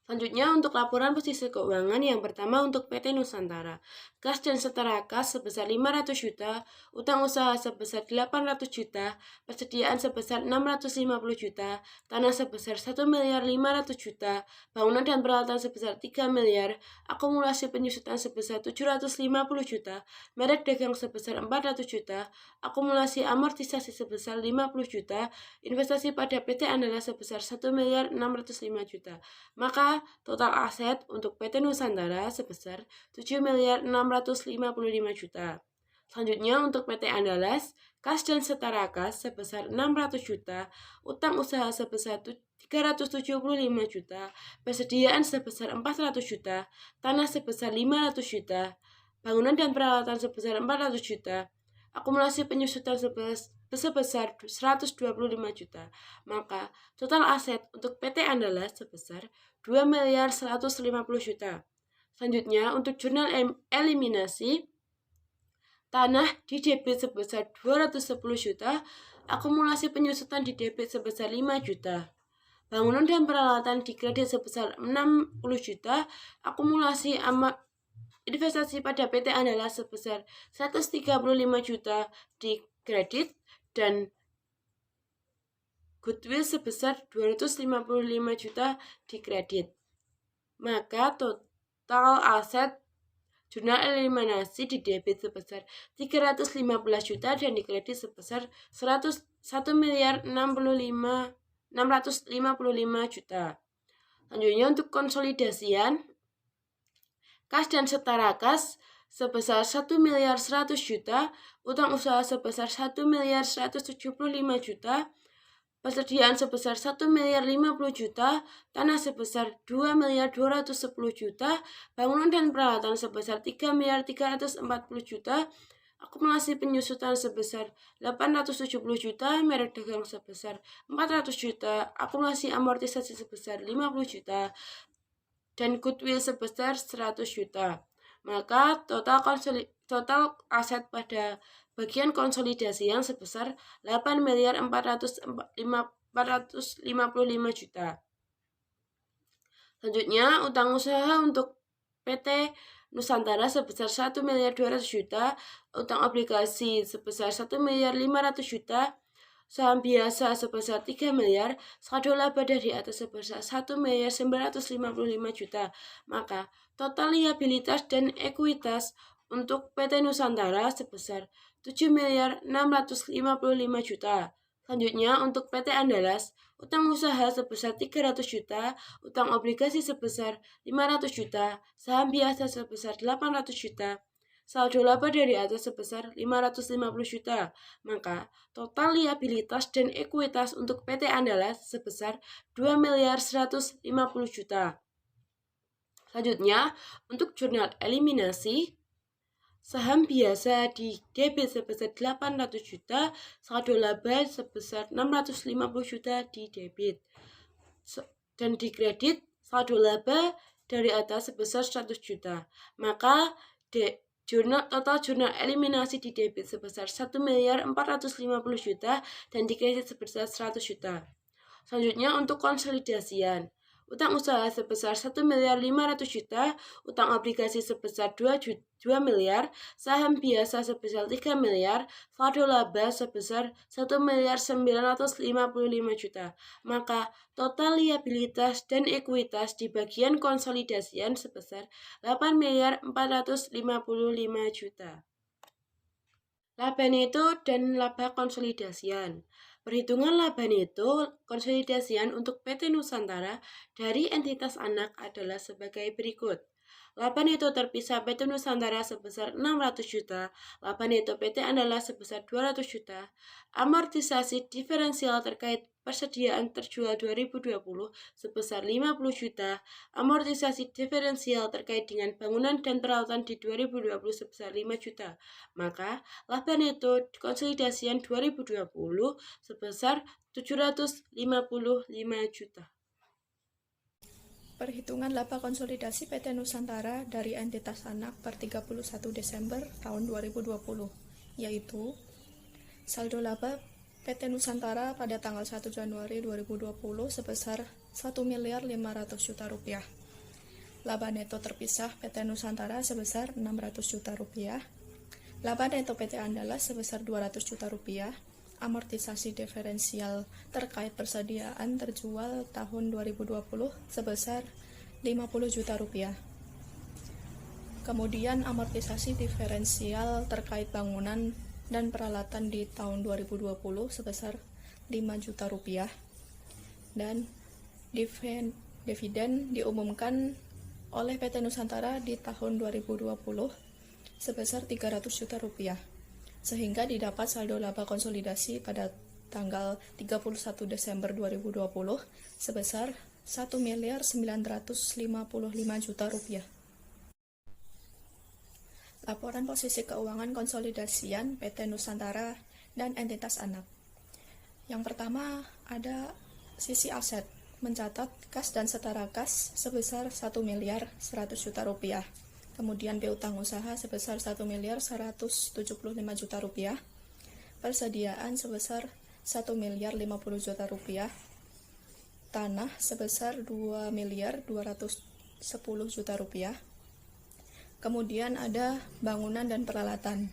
Selanjutnya untuk laporan posisi keuangan, yang pertama untuk PT Nusantara, kas dan setara kas sebesar 500 juta, utang usaha sebesar 800 juta, persediaan sebesar 650 juta, tanah sebesar 1.500 juta, bangunan dan peralatan sebesar 3 miliar, akumulasi penyusutan sebesar 750 juta, merek dagang sebesar 400 juta, akumulasi amortisasi sebesar 50 juta, investasi pada PT Andalas sebesar 1.605 juta. Maka total aset untuk PT Nusantara sebesar 7.655 juta. Selanjutnya untuk PT Andalas, kas dan setara kas sebesar 600 juta, utang usaha sebesar 375 juta, persediaan sebesar 400 juta, tanah sebesar 500 juta, bangunan dan peralatan sebesar 400 juta, akumulasi penyusutan sebesar 125 juta. Maka total aset untuk PT Andalas sebesar 2.150 juta. Selanjutnya untuk jurnal eliminasi, tanah di debit sebesar 210 juta, akumulasi penyusutan di debit sebesar 5 juta, bangunan dan peralatan di kredit sebesar 60 juta, akumulasi investasi pada PT Andalas sebesar 135 juta di kredit, dan goodwill sebesar 255 juta di kredit. Maka total aset jurnal eliminasi di debit sebesar 315 juta dan di kredit sebesar 1.655 juta. Selanjutnya untuk konsolidasian, kas dan setara kas sebesar 1.100 juta, utang usaha sebesar 1.175 juta, persediaan sebesar 1.050 juta, tanah sebesar 2.210 juta, bangunan dan peralatan sebesar 3.340 juta, akumulasi penyusutan sebesar 870 juta, merek dagang sebesar 400 juta, akumulasi amortisasi sebesar 50 juta, dan goodwill sebesar 100 juta. Maka total aset pada bagian konsolidasian sebesar 8.455 juta. Selanjutnya, utang usaha untuk PT Nusantara sebesar 1.200 juta, utang obligasi sebesar 1.500 juta, saham biasa sebesar 3 miliar, saldo laba dari atas sebesar 1.955 juta. Maka total liabilitas dan ekuitas untuk PT Nusantara sebesar 7.655 juta. Selanjutnya, untuk PT Andalas, utang usaha sebesar 300 juta, utang obligasi sebesar 500 juta, saham biasa sebesar 800 juta, saldo laba dari atas sebesar 550 juta. Maka, total liabilitas dan ekuitas untuk PT Andalas sebesar 2.150 juta. Selanjutnya, untuk jurnal eliminasi, saham biasa di debit sebesar 800 juta, saldo laba sebesar 650 juta di debit. Dan di kredit, saldo laba dari atas sebesar 100 juta. Maka total jurnal eliminasi di debit sebesar 1.450 juta dan di kredit sebesar 100 juta. Selanjutnya untuk konsolidasian. Utang usaha sebesar 1.500 juta, utang obligasi sebesar 2 miliar, saham biasa sebesar 3 miliar, saldo laba sebesar 1.955 juta. Maka total liabilitas dan ekuitas di bagian konsolidasian sebesar 8.455 juta. Laba neto dan laba konsolidasian. Perhitungan laba neto konsolidasian untuk PT Nusantara dari entitas anak adalah sebagai berikut. Laba neto terpisah PT Nusantara sebesar 600 juta, laba neto PT Andalas sebesar 200 juta, amortisasi diferensial terkait persediaan terjual 2020 sebesar 50 juta, amortisasi diferensial terkait dengan bangunan dan peralatan di 2020 sebesar 5 juta. Maka, laba neto konsolidasian 2020 sebesar 755 juta. Perhitungan laba konsolidasi PT Nusantara dari entitas anak per 31 Desember tahun 2020, yaitu saldo laba PT Nusantara pada tanggal 1 Januari 2020 sebesar 1.500 juta rupiah. Laba neto terpisah PT Nusantara sebesar 600 juta rupiah. Laba neto PT Andalas sebesar 200 juta rupiah. Amortisasi diferensial terkait persediaan terjual tahun 2020 sebesar 50 juta rupiah. Kemudian amortisasi diferensial terkait bangunan dan peralatan di tahun 2020 sebesar 5 juta rupiah. Dan dividen diumumkan oleh PT Nusantara di tahun 2020 sebesar 300 juta rupiah. Sehingga didapat saldo laba konsolidasi pada tanggal 31 Desember 2020 sebesar 1.955 juta rupiah. Laporan posisi keuangan konsolidasian PT Nusantara dan entitas anak. Yang pertama ada sisi aset, mencatat kas dan setara kas sebesar 1.100 juta rupiah. Kemudian piutang usaha sebesar 1.175 juta rupiah, persediaan sebesar 1.050 juta rupiah, tanah sebesar 2.210 juta rupiah, kemudian ada bangunan dan peralatan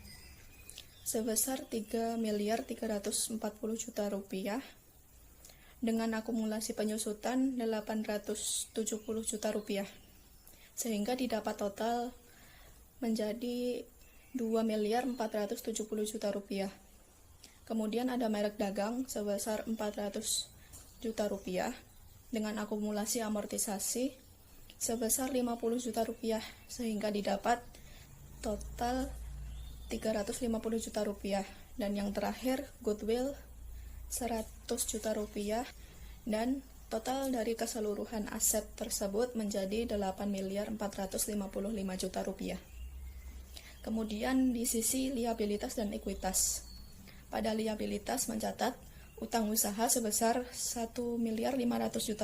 sebesar 3.340 juta rupiah, dengan akumulasi penyusutan 870 juta rupiah. Sehingga didapat total menjadi 2.470 juta rupiah. Kemudian ada merek dagang sebesar 400 juta rupiah dengan akumulasi amortisasi sebesar 50 juta rupiah, sehingga didapat total 350 juta rupiah. Dan yang terakhir goodwill 100 juta rupiah, dan total dari keseluruhan aset tersebut menjadi 8.455 juta rupiah. Kemudian di sisi liabilitas dan ekuitas. Pada liabilitas mencatat utang usaha sebesar 1.500.000.000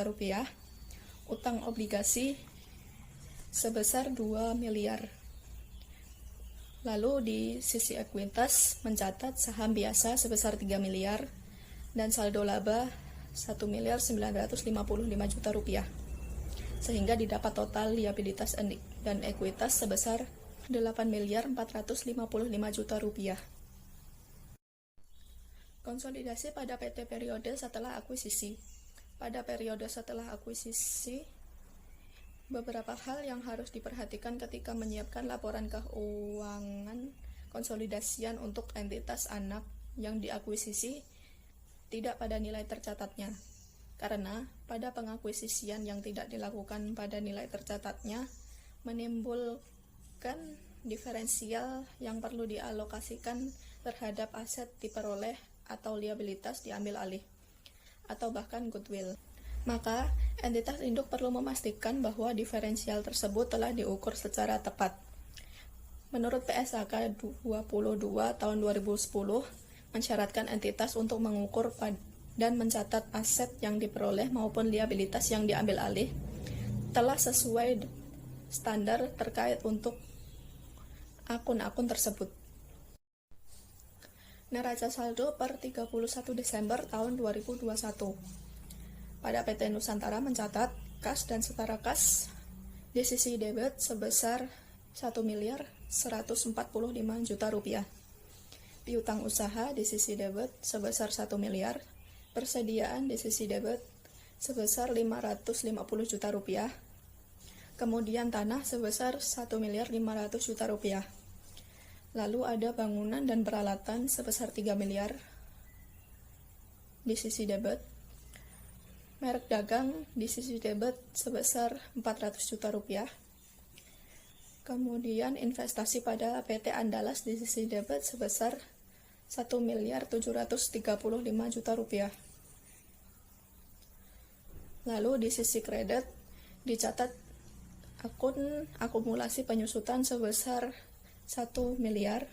rupiah, utang obligasi sebesar 2 miliar. Lalu di sisi ekuitas mencatat saham biasa sebesar 3 miliar dan saldo laba 1.955.000.000 rupiah. Sehingga didapat total liabilitas dan ekuitas sebesar 8.455.000.000 rupiah. Konsolidasi pada PT periode setelah akuisisi. Pada periode setelah akuisisi, beberapa hal yang harus diperhatikan ketika menyiapkan laporan keuangan konsolidasian untuk entitas anak yang diakuisisi tidak pada nilai tercatatnya. Karena pada pengakuisisian yang tidak dilakukan pada nilai tercatatnya menimbulkan diferensial yang perlu dialokasikan terhadap aset diperoleh atau liabilitas diambil alih, atau bahkan goodwill. Maka, entitas induk perlu memastikan bahwa diferensial tersebut telah diukur secara tepat. Menurut PSAK 22 tahun 2010, mensyaratkan entitas untuk mengukur dan mencatat aset yang diperoleh maupun liabilitas yang diambil alih telah sesuai standar terkait untuk akun-akun tersebut. Neraca saldo per 31 Desember tahun 2021. Pada PT Nusantara mencatat kas dan setara kas di sisi debit sebesar 1.145.000.000 rupiah. Piutang usaha di sisi debit sebesar 1 miliar, persediaan di sisi debit sebesar 550 juta rupiah, kemudian tanah sebesar 1.500.000.000 rupiah. Lalu ada bangunan dan peralatan sebesar 3 miliar di sisi debit, merek dagang di sisi debit sebesar 400 juta rupiah, kemudian investasi pada PT Andalas di sisi debit sebesar 1.735.000.000 rupiah. Lalu di sisi kredit dicatat akun akumulasi penyusutan sebesar 1 miliar,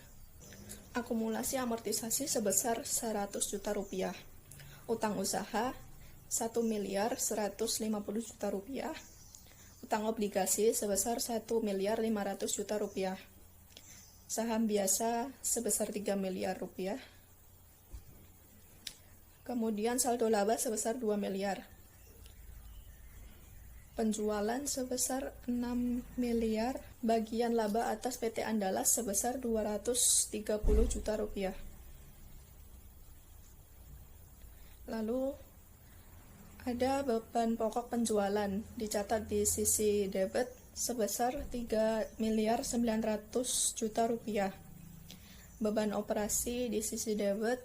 akumulasi amortisasi sebesar 100 juta rupiah, utang usaha 1.150.000.000 rupiah, utang obligasi sebesar 1.500.000.000 rupiah, saham biasa sebesar 3 miliar rupiah, kemudian saldo laba sebesar 2 miliar, penjualan sebesar 6 miliar, bagian laba atas PT Andalas sebesar 230 juta rupiah. Lalu ada beban pokok penjualan dicatat di sisi debit sebesar 3.900.000.000 rupiah. Beban operasi di sisi debit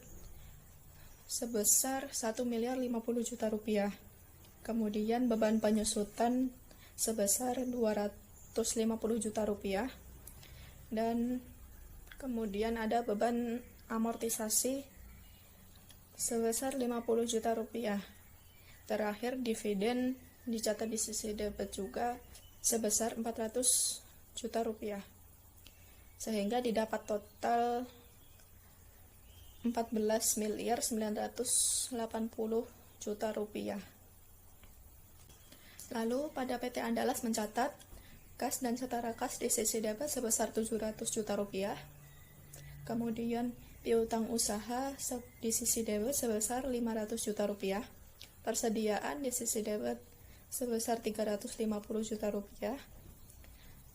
sebesar 1.050.000.000 rupiah. Kemudian beban penyusutan sebesar 250 juta rupiah. Dan kemudian ada beban amortisasi sebesar 50 juta rupiah. Terakhir, dividen dicatat di sisi debit juga sebesar 400 juta rupiah. Sehingga didapat total 14.980.000.000 rupiah. Lalu pada PT Andalas mencatat kas dan setara kas di sisi debit sebesar 700 juta rupiah. Kemudian piutang usaha di sisi debit sebesar 500 juta rupiah. Persediaan di sisi debit sebesar 350 juta rupiah,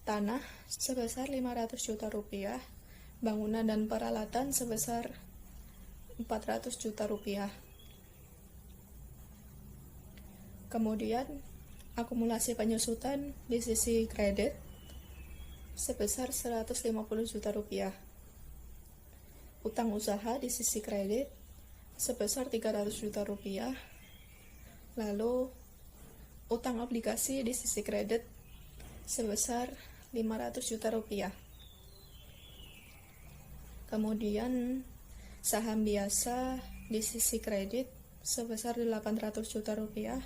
tanah sebesar 500 juta rupiah, bangunan dan peralatan sebesar 400 juta rupiah. Kemudian akumulasi penyusutan di sisi kredit sebesar 150 juta rupiah, utang usaha di sisi kredit sebesar 300 juta rupiah, lalu utang obligasi di sisi kredit sebesar 500 juta rupiah. Kemudian saham biasa di sisi kredit sebesar 800 juta rupiah.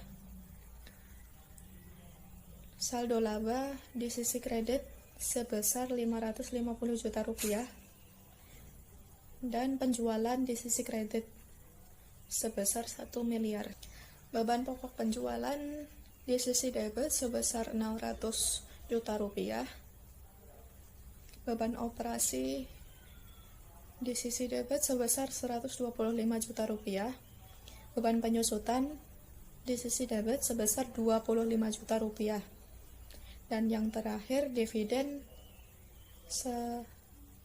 Saldo laba di sisi kredit sebesar 550 juta rupiah, dan penjualan di sisi kredit sebesar 1 miliar. Beban pokok penjualan di sisi debit sebesar 600 juta rupiah. Beban operasi di sisi debit sebesar 125 juta rupiah. Beban penyusutan di sisi debit sebesar 25 juta rupiah. Dan yang terakhir, dividen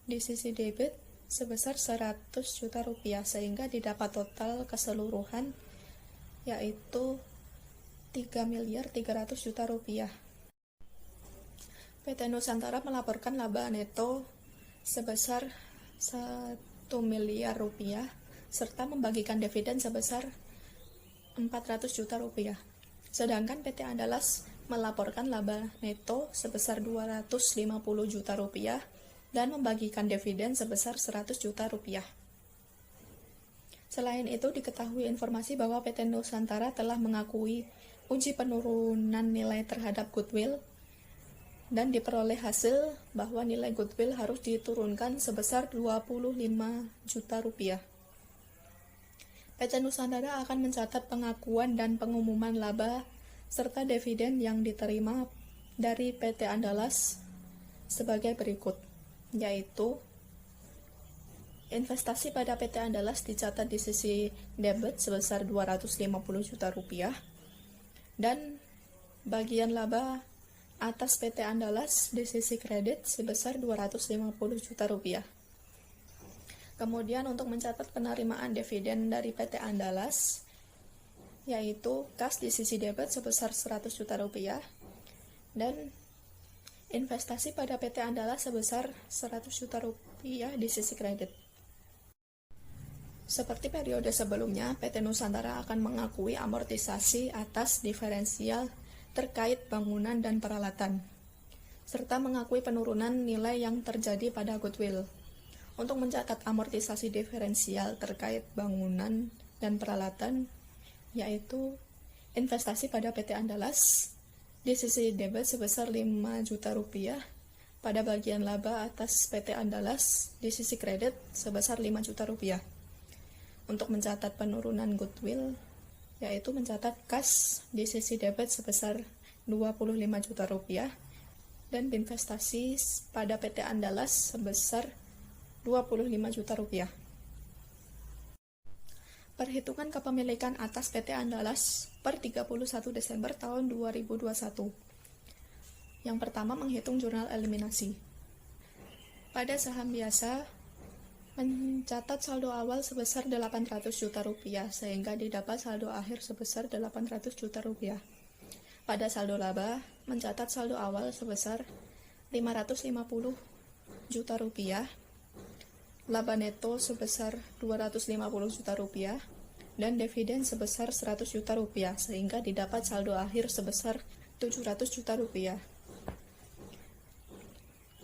di sisi debit sebesar 100 juta rupiah, sehingga didapat total keseluruhan yaitu 3 miliar 300 juta rupiah. PT Nusantara melaporkan laba neto sebesar 1 miliar rupiah serta membagikan dividen sebesar 400 juta rupiah. Sedangkan PT Andalas melaporkan laba neto sebesar 250 juta rupiah dan membagikan dividen sebesar 100 juta rupiah. Selain itu, diketahui informasi bahwa PT Nusantara telah mengakui uji penurunan nilai terhadap goodwill dan diperoleh hasil bahwa nilai goodwill harus diturunkan sebesar 25 juta rupiah. PT Nusantara akan mencatat pengakuan dan pengumuman laba serta dividen yang diterima dari PT Andalas sebagai berikut, yaitu investasi pada PT Andalas dicatat di sisi debit sebesar 250 juta rupiah dan bagian laba atas PT Andalas di sisi kredit sebesar 250 juta rupiah. Kemudian untuk mencatat penerimaan dividen dari PT Andalas, yaitu kas di sisi debit sebesar 100 juta rupiah dan investasi pada PT Andalas sebesar 100 juta rupiah di sisi kredit. Seperti periode sebelumnya, PT Nusantara akan mengakui amortisasi atas diferensial terkait bangunan dan peralatan, serta mengakui penurunan nilai yang terjadi pada goodwill. Untuk mencatat amortisasi diferensial terkait bangunan dan peralatan, yaitu investasi pada PT Andalas di sisi debit sebesar 5 juta rupiah, pada bagian laba atas PT Andalas di sisi kredit sebesar 5 juta rupiah. Untuk mencatat penurunan goodwill, yaitu mencatat kas di sisi debit sebesar 25 juta rupiah dan investasi pada PT Andalas sebesar 25 juta rupiah. Perhitungan kepemilikan atas PT Andalas per 31 Desember tahun 2021. Yang pertama, menghitung jurnal eliminasi. Pada saham biasa, mencatat saldo awal sebesar 800 juta rupiah, sehingga didapat saldo akhir sebesar 800 juta rupiah. Pada saldo laba, mencatat saldo awal sebesar 550 juta rupiah, laba neto sebesar 250 juta rupiah, dan dividen sebesar 100 juta rupiah, sehingga didapat saldo akhir sebesar 700 juta rupiah.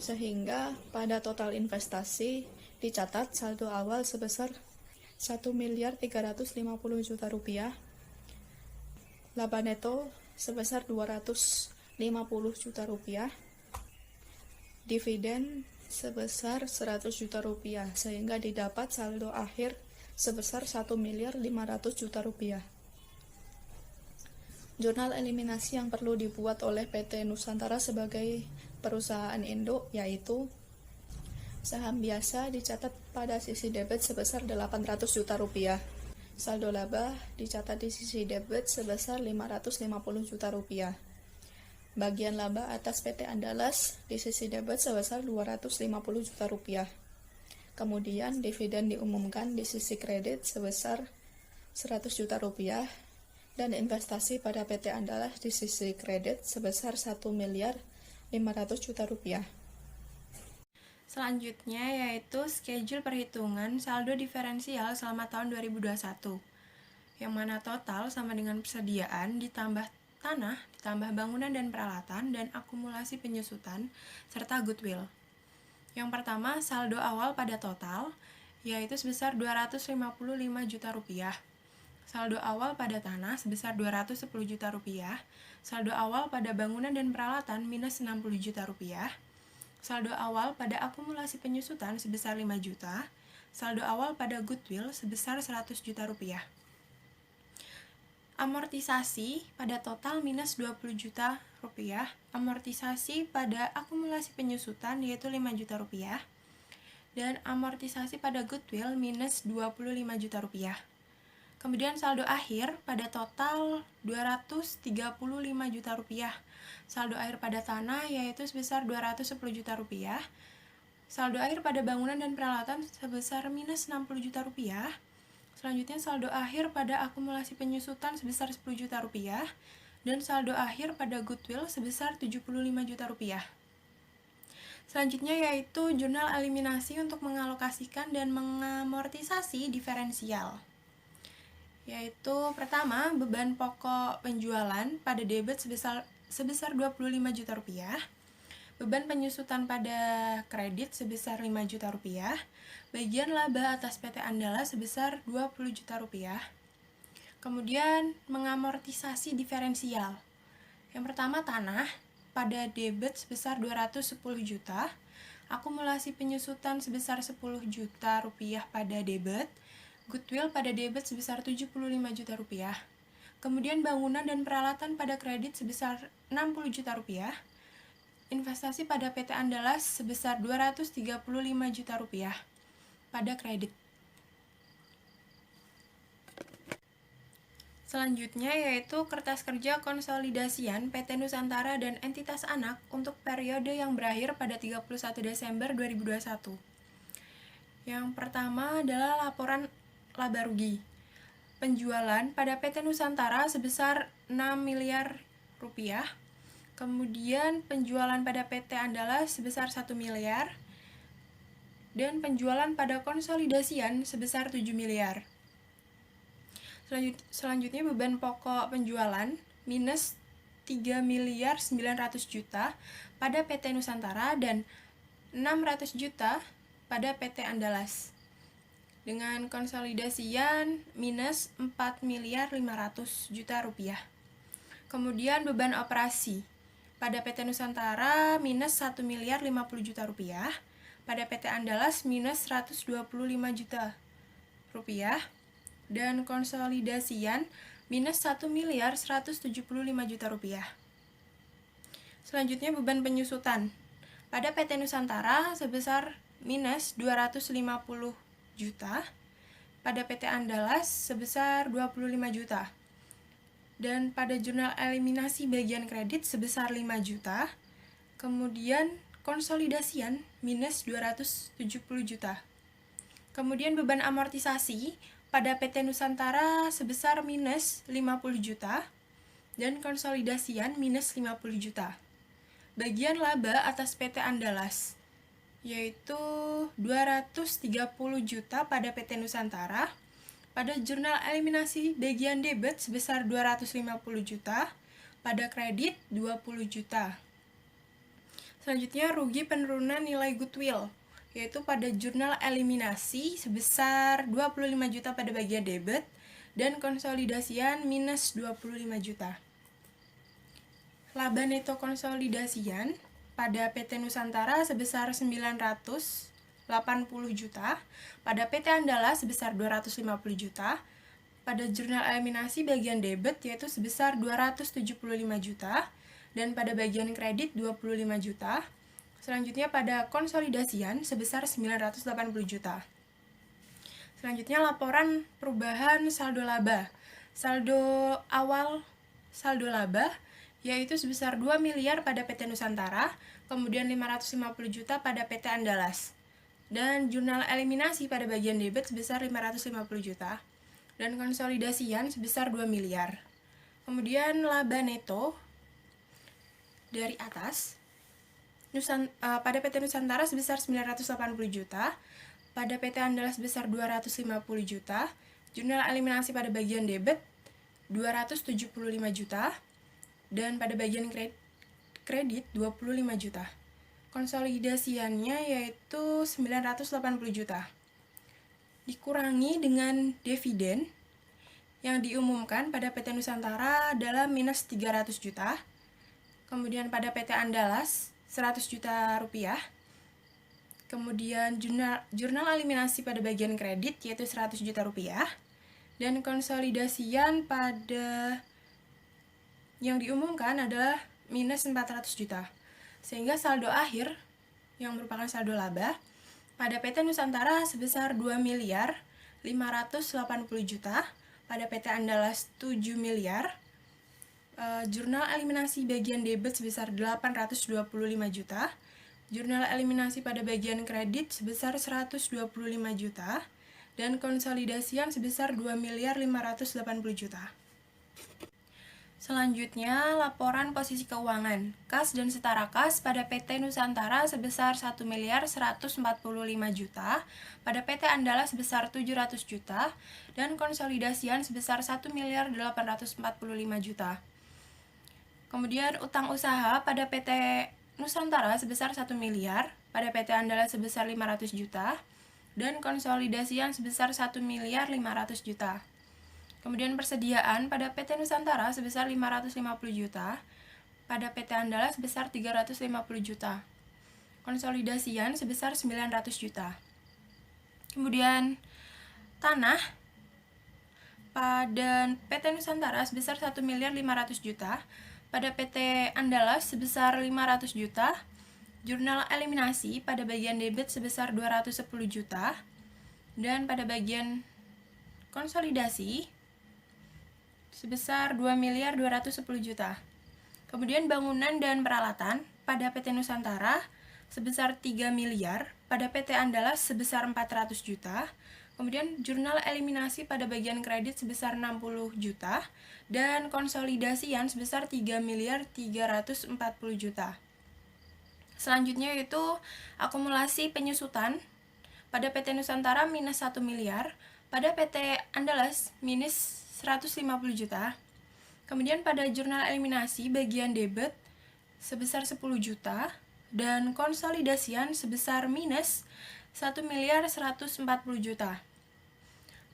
Sehingga pada total investasi dicatat saldo awal sebesar 1 miliar 350 juta rupiah, laba neto sebesar 250 juta rupiah, dividen sebesar 100 juta rupiah, sehingga didapat saldo akhir sebesar 1 miliar 500 juta rupiah. Jurnal eliminasi yang perlu dibuat oleh PT Nusantara sebagai perusahaan induk, yaitu saham biasa dicatat pada sisi debit sebesar 800 juta rupiah. Saldo laba dicatat di sisi debit sebesar 550 juta rupiah. Bagian laba atas PT Andalas di sisi debit sebesar 250 juta rupiah. Kemudian dividen diumumkan di sisi kredit sebesar 100 juta rupiah dan investasi pada PT Andalas di sisi kredit sebesar 1 miliar 500 juta rupiah. Selanjutnya yaitu schedule perhitungan saldo diferensial selama tahun 2021, yang mana total sama dengan persediaan ditambah tanah, ditambah bangunan dan peralatan, dan akumulasi penyusutan, serta goodwill. Yang pertama, saldo awal pada total, yaitu sebesar 255 juta rupiah. Saldo awal pada tanah sebesar 210 juta rupiah. Saldo awal pada bangunan dan peralatan minus 60 juta rupiah. saldo awal pada akumulasi penyusutan sebesar 5 juta, saldo awal pada goodwill sebesar 100 juta rupiah. Amortisasi pada total minus 20 juta rupiah, amortisasi pada akumulasi penyusutan yaitu 5 juta rupiah, dan amortisasi pada goodwill minus 25 juta rupiah. Kemudian saldo akhir pada total 235 juta rupiah. Saldo akhir pada tanah yaitu sebesar 210 juta rupiah. Saldo akhir pada bangunan dan peralatan sebesar minus 60 juta rupiah. Selanjutnya saldo akhir pada akumulasi penyusutan sebesar 10 juta rupiah. Dan saldo akhir pada goodwill sebesar 75 juta rupiah. Selanjutnya yaitu jurnal eliminasi untuk mengalokasikan dan mengamortisasi diferensial. Yaitu pertama, beban pokok penjualan pada debit sebesar 25 juta rupiah, beban penyusutan pada kredit sebesar 5 juta rupiah, bagian laba atas PT Andalas sebesar 20 juta rupiah. Kemudian mengamortisasi diferensial. Yang pertama tanah pada debit sebesar 210 juta, akumulasi penyusutan sebesar 10 juta rupiah pada debit, goodwill pada debit sebesar 75 juta rupiah. Kemudian bangunan dan peralatan pada kredit sebesar 60 juta rupiah. Investasi pada PT Andalas sebesar 235 juta rupiah pada kredit. Selanjutnya yaitu kertas kerja konsolidasian PT Nusantara dan entitas anak untuk periode yang berakhir pada 31 Desember 2021. Yang pertama adalah laporan laba rugi. Penjualan pada PT Nusantara sebesar 6 miliar rupiah. Kemudian penjualan pada PT Andalas sebesar 1 miliar. Dan penjualan pada konsolidasian sebesar 7 miliar. Selanjutnya beban pokok penjualan minus 3 miliar 900 juta pada PT Nusantara dan 600 juta pada PT Andalas. Dengan konsolidasian minus 4 miliar 500 juta rupiah. Kemudian beban operasi pada PT Nusantara minus 1 miliar 50 juta rupiah, pada PT Andalas minus 125 juta rupiah, dan konsolidasian minus 1 miliar 175 juta rupiah. Selanjutnya beban penyusutan pada PT Nusantara sebesar minus 250 juta, pada PT Andalas sebesar 25 juta, dan pada jurnal eliminasi bagian kredit sebesar 5 juta, kemudian konsolidasian minus 270 juta. Kemudian beban amortisasi pada PT Nusantara sebesar minus 50 juta, dan konsolidasian minus 50 juta. Bagian laba atas PT Andalas yaitu 230 juta pada PT Nusantara, pada jurnal eliminasi bagian debit sebesar 250 juta, pada kredit 20 juta. Selanjutnya rugi penurunan nilai goodwill, yaitu pada jurnal eliminasi sebesar 25 juta pada bagian debit, dan konsolidasian minus 25 juta. Laba neto konsolidasian pada PT Nusantara sebesar 980 juta, pada PT Andalas sebesar 250 juta, pada jurnal eliminasi bagian debit yaitu sebesar 275 juta, dan pada bagian kredit 25 juta. Selanjutnya pada konsolidasian sebesar 980 juta. Selanjutnya laporan perubahan saldo laba. Saldo awal saldo laba yaitu sebesar 2 miliar pada PT Nusantara, kemudian 550 juta pada PT Andalas. Dan jurnal eliminasi pada bagian debit sebesar 550 juta, dan konsolidasian sebesar 2 miliar. Kemudian laba neto dari atas, pada PT Nusantara sebesar 980 juta, pada PT Andalas sebesar 250 juta, jurnal eliminasi pada bagian debit 275 juta, dan pada bagian kredit 25 juta. Konsolidasiannya yaitu 980 juta. Dikurangi dengan dividen yang diumumkan pada PT Nusantara adalah minus 300 juta. Kemudian pada PT Andalas 100 juta rupiah. Kemudian jurnal eliminasi pada bagian kredit yaitu 100 juta rupiah. Dan konsolidasian pada yang diumumkan adalah minus 400 juta. Sehingga saldo akhir yang merupakan saldo laba pada PT Nusantara sebesar 2 miliar 580 juta, pada PT Andalas 7 miliar, jurnal eliminasi bagian debit sebesar 825 juta, jurnal eliminasi pada bagian kredit sebesar 125 juta, dan konsolidasian sebesar 2 miliar 580 juta. Selanjutnya, laporan posisi keuangan. Kas dan setara kas pada PT Nusantara sebesar 1 miliar 145 juta, pada PT Andalas sebesar 700 juta, dan konsolidasian sebesar 1 miliar 845 juta. Kemudian utang usaha pada PT Nusantara sebesar 1 miliar, pada PT Andalas sebesar 500 juta, dan konsolidasian sebesar 1 miliar 500 juta. Kemudian persediaan pada PT Nusantara sebesar 550 juta, pada PT Andalas sebesar 350 juta. Konsolidasian sebesar 900 juta. Kemudian tanah pada PT Nusantara sebesar 1 miliar 500 juta, pada PT Andalas sebesar 500 juta, jurnal eliminasi pada bagian debit sebesar 210 juta, dan pada bagian konsolidasi sebesar 2 miliar 210 juta. Kemudian bangunan dan peralatan pada PT Nusantara sebesar 3 miliar, pada PT Andalas sebesar 400 juta, kemudian jurnal eliminasi pada bagian kredit sebesar 60 juta, dan konsolidasian sebesar 3 miliar 340 juta. Selanjutnya yaitu akumulasi penyusutan pada PT Nusantara minus 1 miliar, pada PT Andalas minus 150 juta. Kemudian pada jurnal eliminasi bagian debit sebesar 10 juta, dan konsolidasian sebesar minus 1 miliar 140 juta.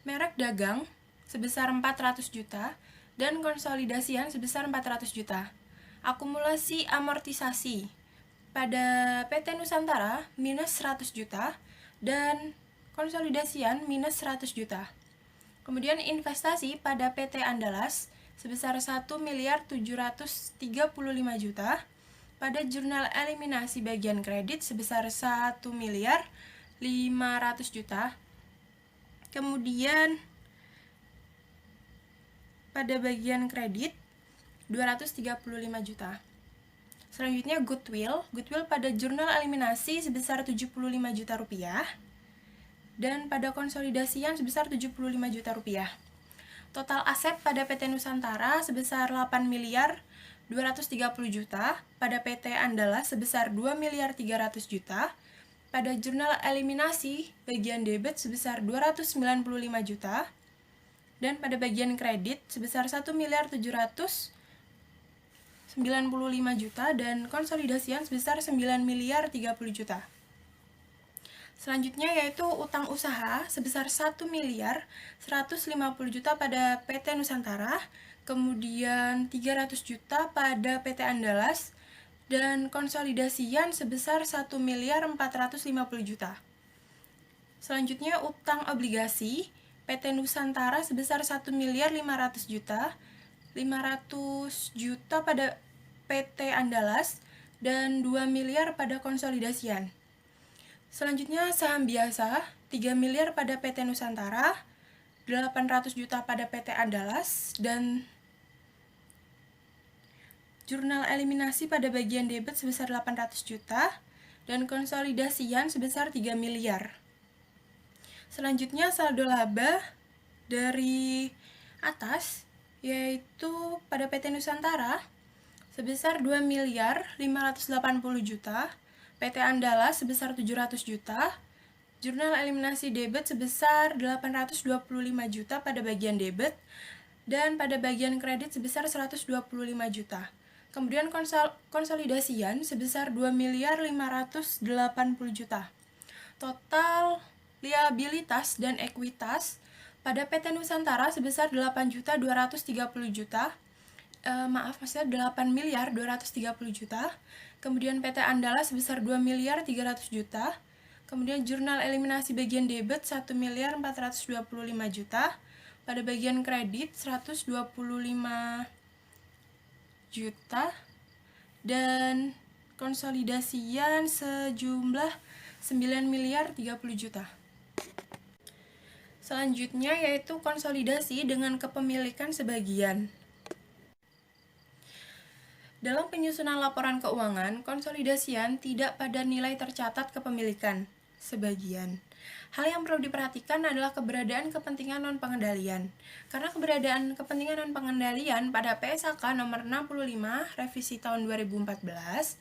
Merek dagang sebesar 400 juta, dan konsolidasian sebesar 400 juta. Akumulasi amortisasi pada PT Nusantara minus 100 juta, dan konsolidasian minus 100 juta. Kemudian investasi pada PT Andalas sebesar 1 miliar 735 juta, pada jurnal eliminasi bagian kredit sebesar 1 miliar 500 juta. Kemudian pada bagian kredit 235 juta. Selanjutnya goodwill pada jurnal eliminasi sebesar 75 juta rupiah, dan pada konsolidasian sebesar 75 juta rupiah. Total aset pada PT Nusantara sebesar 8 miliar 230 juta, pada PT Andalas sebesar 2 miliar 300 juta, pada jurnal eliminasi bagian debit sebesar 295 juta, dan pada bagian kredit sebesar 1 miliar 795 juta, dan konsolidasian sebesar 9 miliar 30 juta. Selanjutnya yaitu utang usaha sebesar 1 miliar 150 juta pada PT Nusantara, kemudian 300 juta pada PT Andalas, dan konsolidasian sebesar 1 miliar 450 juta. Selanjutnya utang obligasi PT Nusantara sebesar 1 miliar 500 juta, 500 juta pada PT Andalas, dan 2 miliar pada konsolidasian. Selanjutnya saham biasa 3 miliar pada PT Nusantara, 800 juta pada PT Andalas, dan jurnal eliminasi pada bagian debit sebesar 800 juta, dan konsolidasian sebesar 3 miliar. Selanjutnya saldo laba dari atas yaitu pada PT Nusantara sebesar 2 miliar 580 juta, PT Andalas sebesar 700 juta, jurnal eliminasi debit sebesar 825 juta pada bagian debit, dan pada bagian kredit sebesar 125 juta. Kemudian konsolidasian sebesar 2 miliar 580 juta. Total liabilitas dan ekuitas pada PT Nusantara sebesar 8 juta 230 juta, maksudnya 8 miliar 230 juta. kemudian PT Andalas sebesar 2.300.000.000, kemudian jurnal eliminasi bagian debit 1.425.000.000, pada bagian kredit 125.000.000, dan konsolidasian sejumlah 9.030.000.000. Selanjutnya yaitu konsolidasi dengan kepemilikan sebagian. Dalam penyusunan laporan keuangan, konsolidasian tidak pada nilai tercatat kepemilikan sebagian. Hal yang perlu diperhatikan adalah keberadaan kepentingan non-pengendalian. Karena keberadaan kepentingan non-pengendalian pada PSAK nomor 65 revisi tahun 2014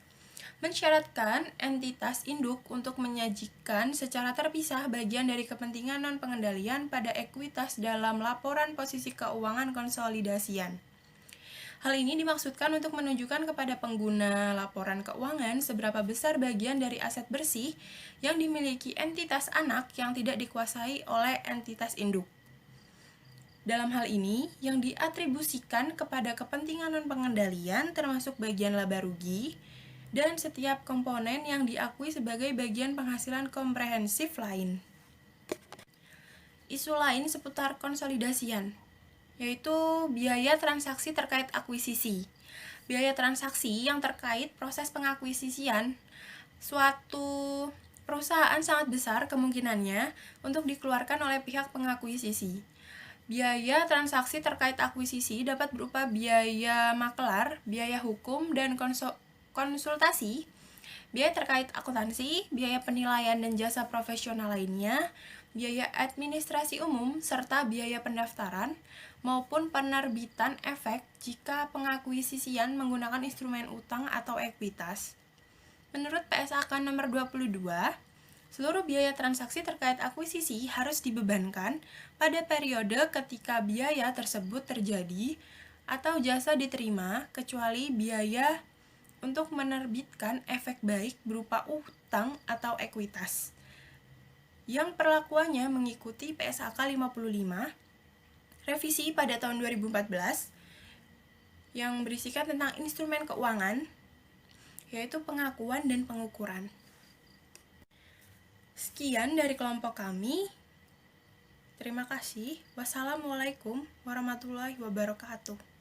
mensyaratkan entitas induk untuk menyajikan secara terpisah bagian dari kepentingan non-pengendalian pada ekuitas dalam laporan posisi keuangan konsolidasian. Hal ini dimaksudkan untuk menunjukkan kepada pengguna laporan keuangan seberapa besar bagian dari aset bersih yang dimiliki entitas anak yang tidak dikuasai oleh entitas induk. Dalam hal ini, yang diatribusikan kepada kepentingan non-pengendalian termasuk bagian laba rugi dan setiap komponen yang diakui sebagai bagian penghasilan komprehensif lain. Isu lain seputar konsolidasian, yaitu biaya transaksi terkait akuisisi. Biaya transaksi yang terkait proses pengakuisisian suatu perusahaan sangat besar kemungkinannya untuk dikeluarkan oleh pihak pengakuisisi. Biaya transaksi terkait akuisisi dapat berupa biaya makelar, biaya hukum dan konsultasi, biaya terkait akuntansi, biaya penilaian dan jasa profesional lainnya, biaya administrasi umum, serta biaya pendaftaran maupun penerbitan efek jika pengakuisisian menggunakan instrumen utang atau ekuitas. Menurut PSAK nomor 22, seluruh biaya transaksi terkait akuisisi harus dibebankan pada periode ketika biaya tersebut terjadi atau jasa diterima, kecuali biaya untuk menerbitkan efek baik berupa utang atau ekuitas, yang perlakuannya mengikuti PSAK 55 revisi pada tahun 2014 yang berisikan tentang instrumen keuangan, yaitu pengakuan dan pengukuran. Sekian dari kelompok kami. Terima kasih. Wassalamualaikum warahmatullahi wabarakatuh.